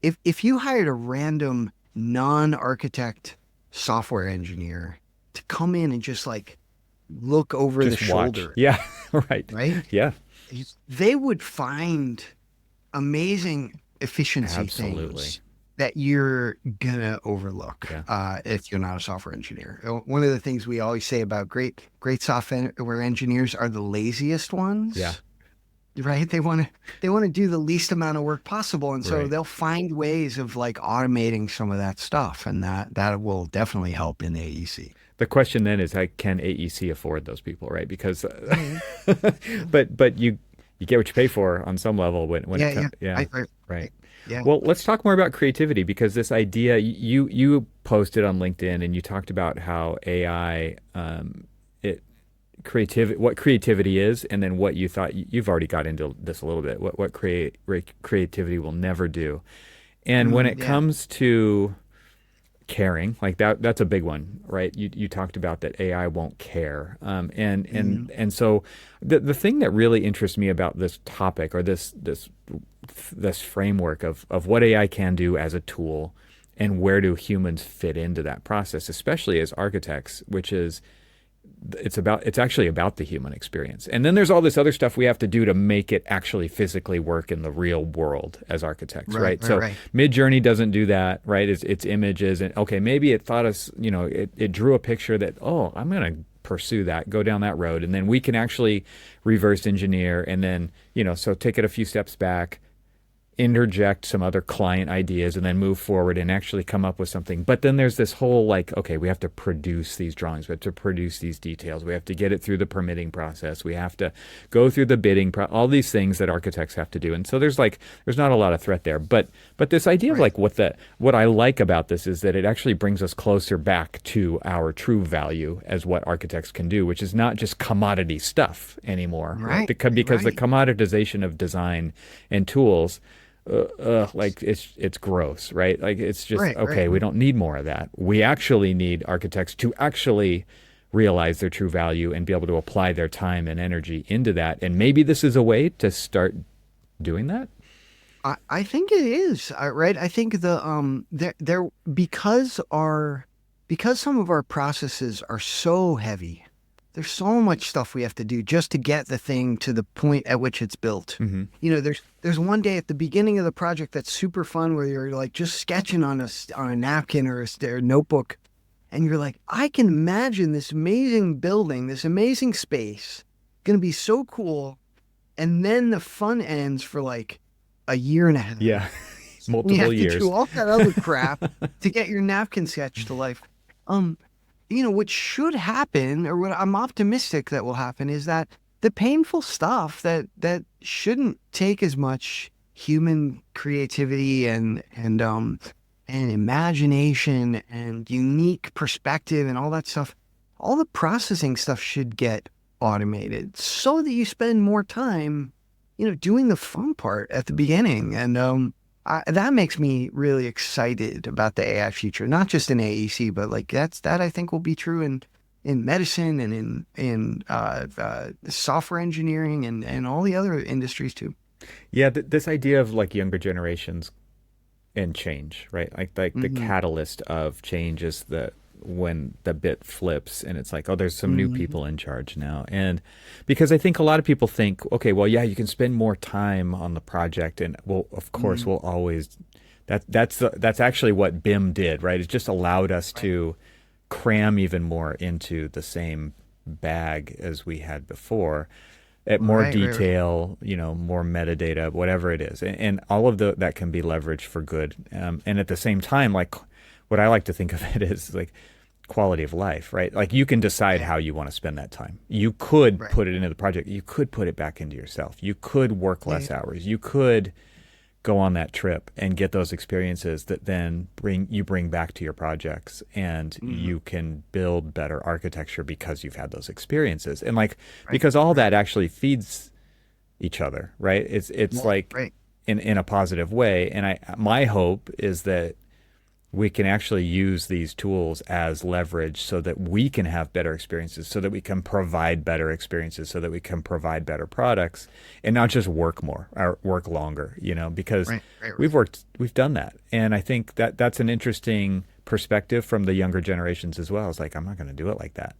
If you hired a random non-architect software engineer to come in and just like look over the shoulder. Yeah, right. Yeah. They would find amazing efficiency things that you're gonna overlook if you're not a software engineer. One of the things we always say about great software engineers are the laziest ones. Yeah. Right? They want to do the least amount of work possible, and so they'll find ways of like automating some of that stuff, and that will definitely help in AEC. The question then is, can AEC afford those people, right? Because, but you get what you pay for on some level when it comes. Yeah. Right. Yeah. Well, let's talk more about creativity, because this idea you posted on LinkedIn and you talked about how AI, what creativity is, and then what you thought you've already got into this a little bit. What creativity will never do, and when it comes to caring, like that's a big one, right? You talked about that AI won't care, and so the thing that really interests me about this topic, or this framework of what AI can do as a tool, and where do humans fit into that process, especially as architects, which is it's actually about the human experience. And then there's all this other stuff we have to do to make it actually physically work in the real world as architects, right? So Midjourney doesn't do that, right? It's images, and okay, maybe it thought us, it drew a picture that, I'm going to pursue that, go down that road, and then we can actually reverse engineer and then, so take it a few steps back, interject some other client ideas and then move forward and actually come up with something. But then there's this whole okay, we have to produce these drawings. We have to produce these details. We have to get it through the permitting process. We have to go through the bidding all these things that architects have to do. And so there's not a lot of threat there. But this idea of what I like about this is that it actually brings us closer back to our true value as what architects can do, which is not just commodity stuff anymore. Right. Because the commoditization of design and tools, it's gross, right? Like it's just we don't need more of that. We actually need architects to actually realize their true value and be able to apply their time and energy into that. And maybe this is a way to start doing that. I think it is, right? I think because some of our processes are so heavy. There's so much stuff we have to do just to get the thing to the point at which it's built. Mm-hmm. There's one day at the beginning of the project that's super fun where you're like just sketching on a napkin or a notebook, and you're like, I can imagine this amazing building, this amazing space, going to be so cool, and then the fun ends for like a year and a half. Yeah, multiple years. You have to do all that other crap to get your napkin sketch to life. What should happen, or what I'm optimistic that will happen, is that the painful stuff that shouldn't take as much human creativity and imagination and unique perspective and all that stuff, all the processing stuff should get automated so that you spend more time, doing the fun part at the beginning. And that makes me really excited about the AI future, not just in AEC, but that I think will be true in medicine and in software engineering and all the other industries too. Yeah, this idea of younger generations and change, right? Mm-hmm. The catalyst of change is when the bit flips and it's there's some new people in charge now. And because I think a lot of people think, okay, well, yeah, you can spend more time on the project, and of course we'll always, that's actually what BIM did, right? It just allowed us to cram even more into the same bag as we had before, at more detail, more metadata, whatever it is. And all of that can be leveraged for good. And at the same time, what I like to think of it is quality of life, right? You can decide how you want to spend that time. You could put it into the project. You could put it back into yourself. You could work less hours. You could go on that trip and get those experiences that then bring back to your projects, and you can build better architecture because you've had those experiences. And because all that actually feeds each other, right? It's in a positive way. And my hope is that we can actually use these tools as leverage so that we can have better experiences, so that we can provide better experiences, so that we can provide better products, and not just work more or work longer, because we've done that. And I think that's an interesting perspective from the younger generations as well. It's I'm not going to do it like that.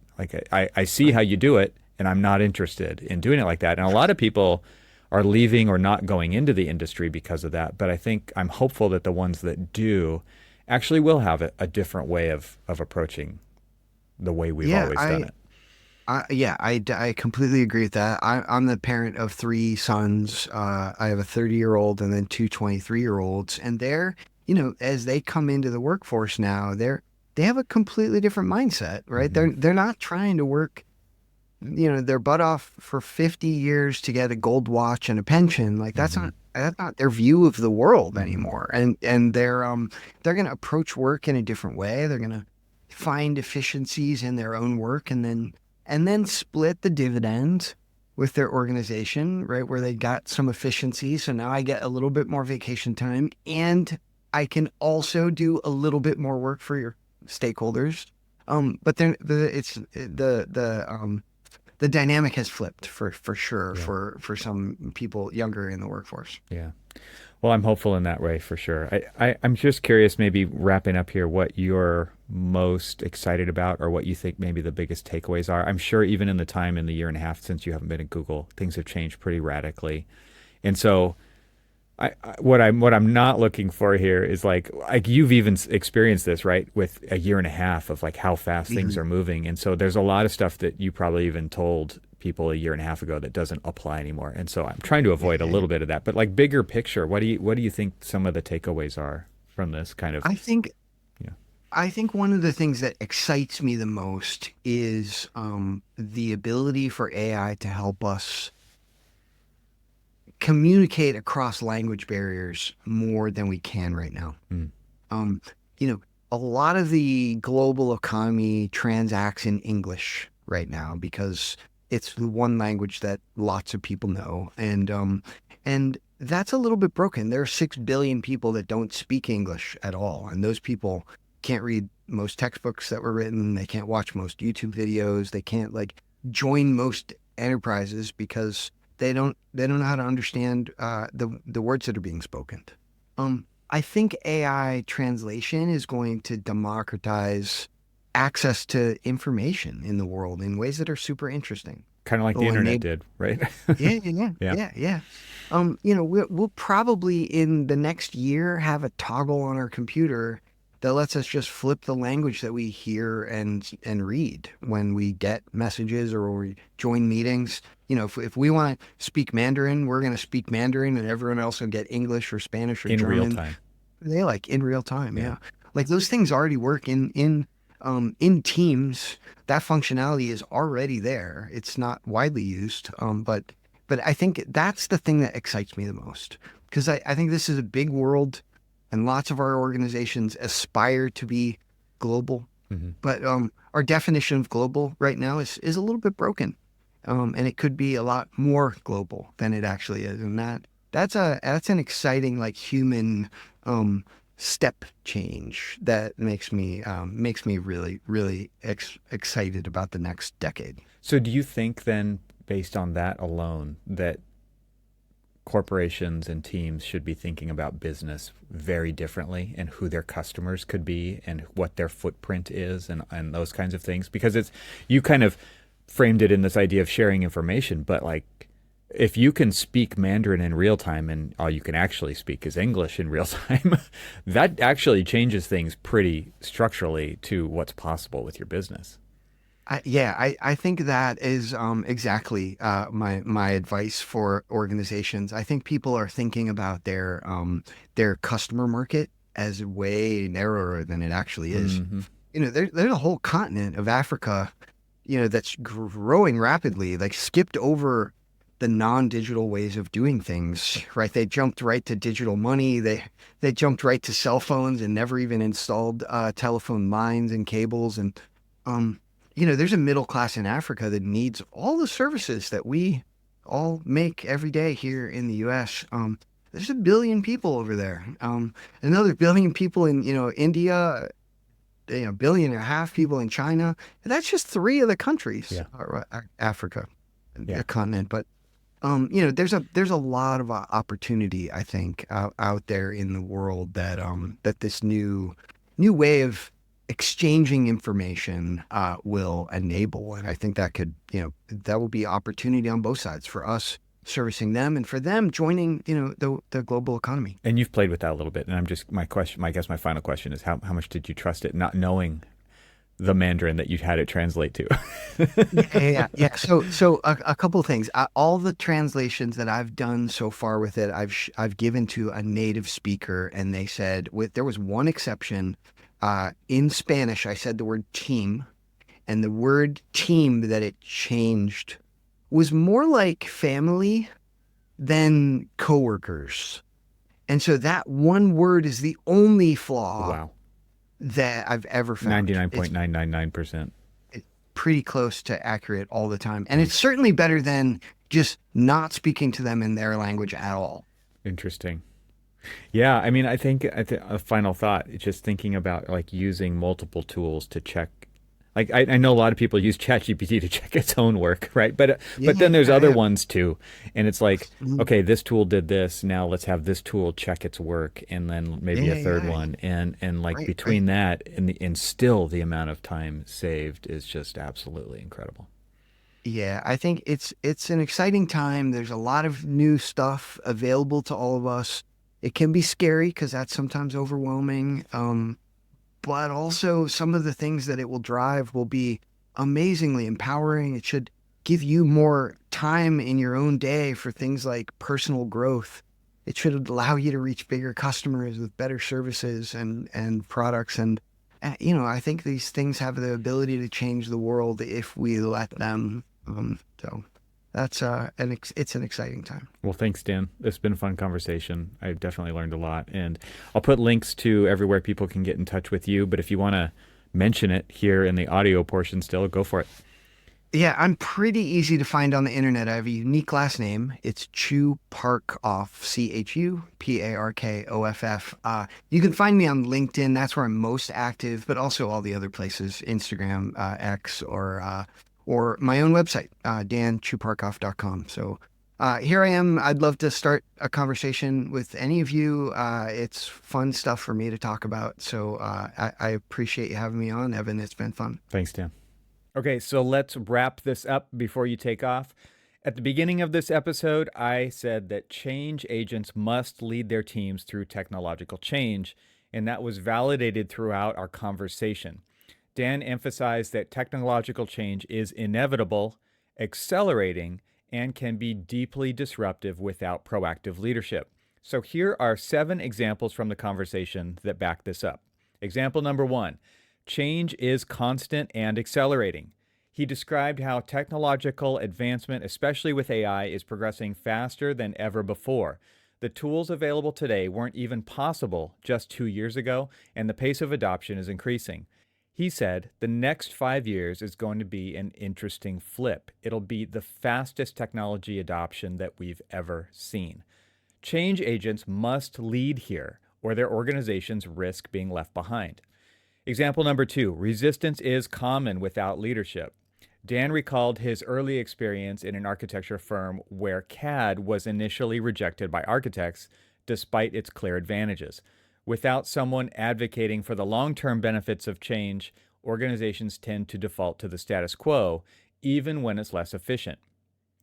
I see how you do it, and I'm not interested in doing it like that. And a lot of people are leaving or not going into the industry because of that. But I'm hopeful that the ones that do actually will have a different way of approaching the way we've always done it. I completely agree with that. I'm the parent of 3 sons. I have a 30-year-old and then 2 23-year-olds. And they're, as they come into the workforce now, they have a completely different mindset, right? Mm-hmm. They're not trying to work, their butt off for 50 years to get a gold watch and a pension. That's not their view of the world anymore. And they're going to approach work in a different way. They're going to find efficiencies in their own work and then split the dividends with their organization, right? Where they got some efficiency. So now I get a little bit more vacation time, and I can also do a little bit more work for your stakeholders. But then the dynamic has flipped for sure for some people younger in the workforce. Yeah. Well, I'm hopeful in that way for sure. I'm just curious, maybe wrapping up here, what you're most excited about or what you think maybe the biggest takeaways are. I'm sure even in the year and a half since you haven't been at Google, things have changed pretty radically. And so what I'm not looking for here is like you've even experienced this, right, with a year and a half of like how fast things Mhm. are moving, and so there's a lot of stuff that you probably even told people a year and a half ago that doesn't apply anymore, and so I'm trying to Yeah, avoid a yeah, yeah. little bit of that. But like bigger picture, what do you think some of the takeaways are from this kind of, I think you know, I think one of the things that excites me the most is the ability for AI to help us communicate across language barriers more than we can right now. mm, Um, you know, a lot of the global economy transacts in English right now because it's the one language that lots of people know, and that's a little bit broken. There are 6 billion people that don't speak English at all, and those people can't read most textbooks that were written. They can't watch most YouTube videos. They can't like join most enterprises because they don't know how to understand the words that are being spoken. I think AI translation is going to democratize access to information in the world in ways that are super interesting. kind of like the It'll internet enable, did, right? yeah, yeah, yeah, Yeah. yeah, yeah. We'll probably in the next year have a toggle on our computer that lets us just flip the language that we hear and read when we get messages or when we join meetings. If we want to speak Mandarin, we're going to speak Mandarin, and everyone else will get English or Spanish or In real German. time. They like in real time, Yeah. yeah. Like those things already work in Teams. That functionality is already there. It's not widely used, but I think that's the thing that excites me the most because I think this is a big world, and lots of our organizations aspire to be global. Hmm. But our definition of global right now is a little bit broken, and it could be a lot more global than it actually is, and that's an exciting like human um, step change that makes me really really excited about the next decade. So do you think then, based on that alone, that corporations and teams should be thinking about business very differently and who their customers could be and what their footprint is and those kinds of things? Because it's, you kind of framed it in this idea of sharing information, but like if you can speak Mandarin in real time and all you can actually speak is English in real time, that actually changes things pretty structurally to what's possible with your business. I think that is exactly my advice for organizations. I think people are thinking about their customer market as way narrower than it actually is. Hmm. There's a whole continent of Africa, that's growing rapidly, like skipped over the non-digital ways of doing things, right? They jumped right to digital money. They jumped right to cell phones and never even installed telephone lines and cables. And um, there's a middle class in Africa that needs all the services that we all make every day here in the U.S. There's 1 billion people over there. Another 1 billion people in India, 1.5 billion people in China. And that's just three of the countries, Yeah. Africa, Yeah. a continent. But there's a lot of opportunity, I think, out there in the world that this new way of exchanging information will enable, and I think that will be opportunity on both sides for us servicing them and for them joining the global economy. And you've played with that a little bit. And I'm just, my question, I guess my final question is how much did you trust it, not knowing the Mandarin that you had it translate to? Yeah, yeah, yeah. Yeah. So a couple of things. All the translations that I've done so far with it, I've given to a native speaker, and they said there was one exception. In Spanish, I said the word team, and the word team that it changed was more like family than coworkers. And so that one word is the only flaw Wow. that I've ever found. It's 99.999%. pretty close to accurate all the time. And it's certainly better than just not speaking to them in their language at all. Interesting. Yeah, I mean, I think a final thought, it's just thinking about like using multiple tools to check. Like I know a lot of people use ChatGPT to check its own work, right? Yeah, But then there's yeah, other yeah. ones too, and it's like, Mhm. okay, this tool did this. Now let's have this tool check its work, and then Yeah, maybe a yeah, third yeah. one, and like Right, right. between that and still the amount of time saved is just absolutely incredible. Yeah, I think it's an exciting time. There's a lot of new stuff available to all of us. It can be scary because that's sometimes overwhelming. But also some of the things that it will drive will be amazingly empowering. It should give you more time in your own day for things like personal growth. It should allow you to reach bigger customers with better services and products. And, I think these things have the ability to change the world if we let them. So that's it's an exciting time. Well, thanks, Dan. It's been a fun conversation. I've definitely learned a lot. And I'll put links to everywhere people can get in touch with you. But if you want to mention it here in the audio portion still, go for it. Yeah, I'm pretty easy to find on the internet. I have a unique last name. It's Chuparkoff, Chuparkoff. You can find me on LinkedIn. That's where I'm most active, but also all the other places, Instagram, X, or my own website, danchuparkoff.com. So here I am. I'd love to start a conversation with any of you. It's fun stuff for me to talk about. So I appreciate you having me on, Evan. It's been fun. Thanks, Dan. Okay, so let's wrap this up before you take off. At the beginning of this episode, I said that change agents must lead their teams through technological change, and that was validated throughout our conversation. Dan emphasized that technological change is inevitable, accelerating, and can be deeply disruptive without proactive leadership. So here are 7 examples from the conversation that back this up. Example number 1. Change is constant and accelerating. He described how technological advancement, especially with AI, is progressing faster than ever before. The tools available today weren't even possible just 2 years ago, and the pace of adoption is increasing. He said the next 5 years is going to be an interesting flip. It'll be the fastest technology adoption that we've ever seen. Change agents must lead here, or their organizations risk being left behind. Example number 2, resistance is common without leadership. Dan recalled his early experience in an architecture firm where CAD was initially rejected by architects despite its clear advantages. Without someone advocating for the long-term benefits of change, organizations tend to default to the status quo, even when it's less efficient.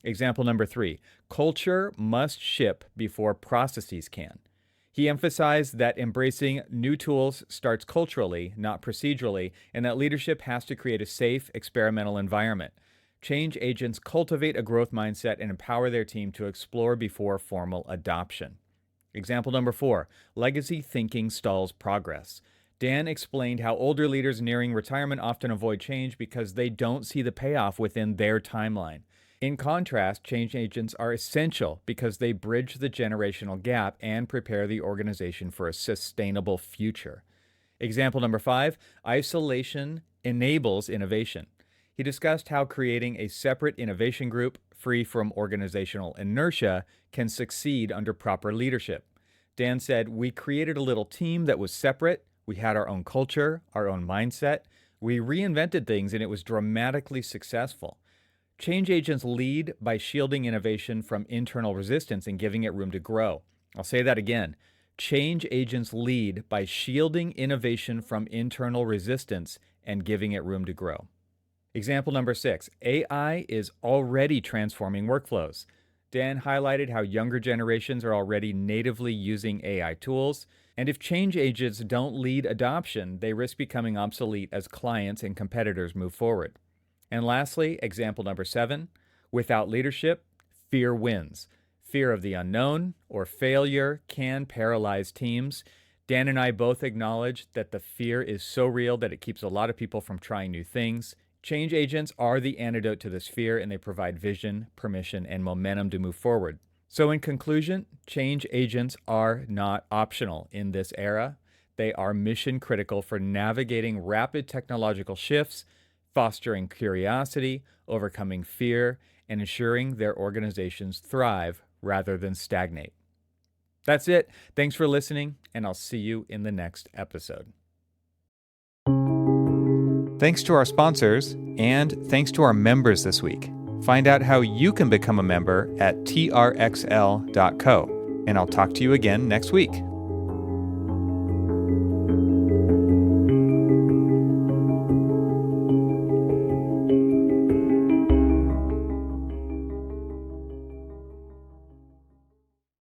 Example number 3, culture must ship before processes can. He emphasized that embracing new tools starts culturally, not procedurally, and that leadership has to create a safe, experimental environment. Change agents cultivate a growth mindset and empower their team to explore before formal adoption. Example number 4, legacy thinking stalls progress. Dan explained how older leaders nearing retirement often avoid change because they don't see the payoff within their timeline. In contrast, change agents are essential because they bridge the generational gap and prepare the organization for a sustainable future. Example number 5, isolation enables innovation. He discussed how creating a separate innovation group free from organizational inertia can succeed under proper leadership. Dan said, we created a little team that was separate. We had our own culture, our own mindset. We reinvented things and it was dramatically successful. Change agents lead by shielding innovation from internal resistance and giving it room to grow. I'll say that again. Change agents lead by shielding innovation from internal resistance and giving it room to grow. Example number 6, AI is already transforming workflows. Dan highlighted how younger generations are already natively using AI tools, and if change agents don't lead adoption, they risk becoming obsolete as clients and competitors move forward. And lastly, example number 7, without leadership, fear wins. Fear of the unknown or failure can paralyze teams. Dan and I both acknowledge that the fear is so real that it keeps a lot of people from trying new things. Change agents are the antidote to this fear, and they provide vision, permission, and momentum to move forward. So in conclusion, change agents are not optional in this era. They are mission critical for navigating rapid technological shifts, fostering curiosity, overcoming fear, and ensuring their organizations thrive rather than stagnate. That's it. Thanks for listening, and I'll see you in the next episode. Thanks to our sponsors, and thanks to our members this week. Find out how you can become a member at trxl.co, and I'll talk to you again next week.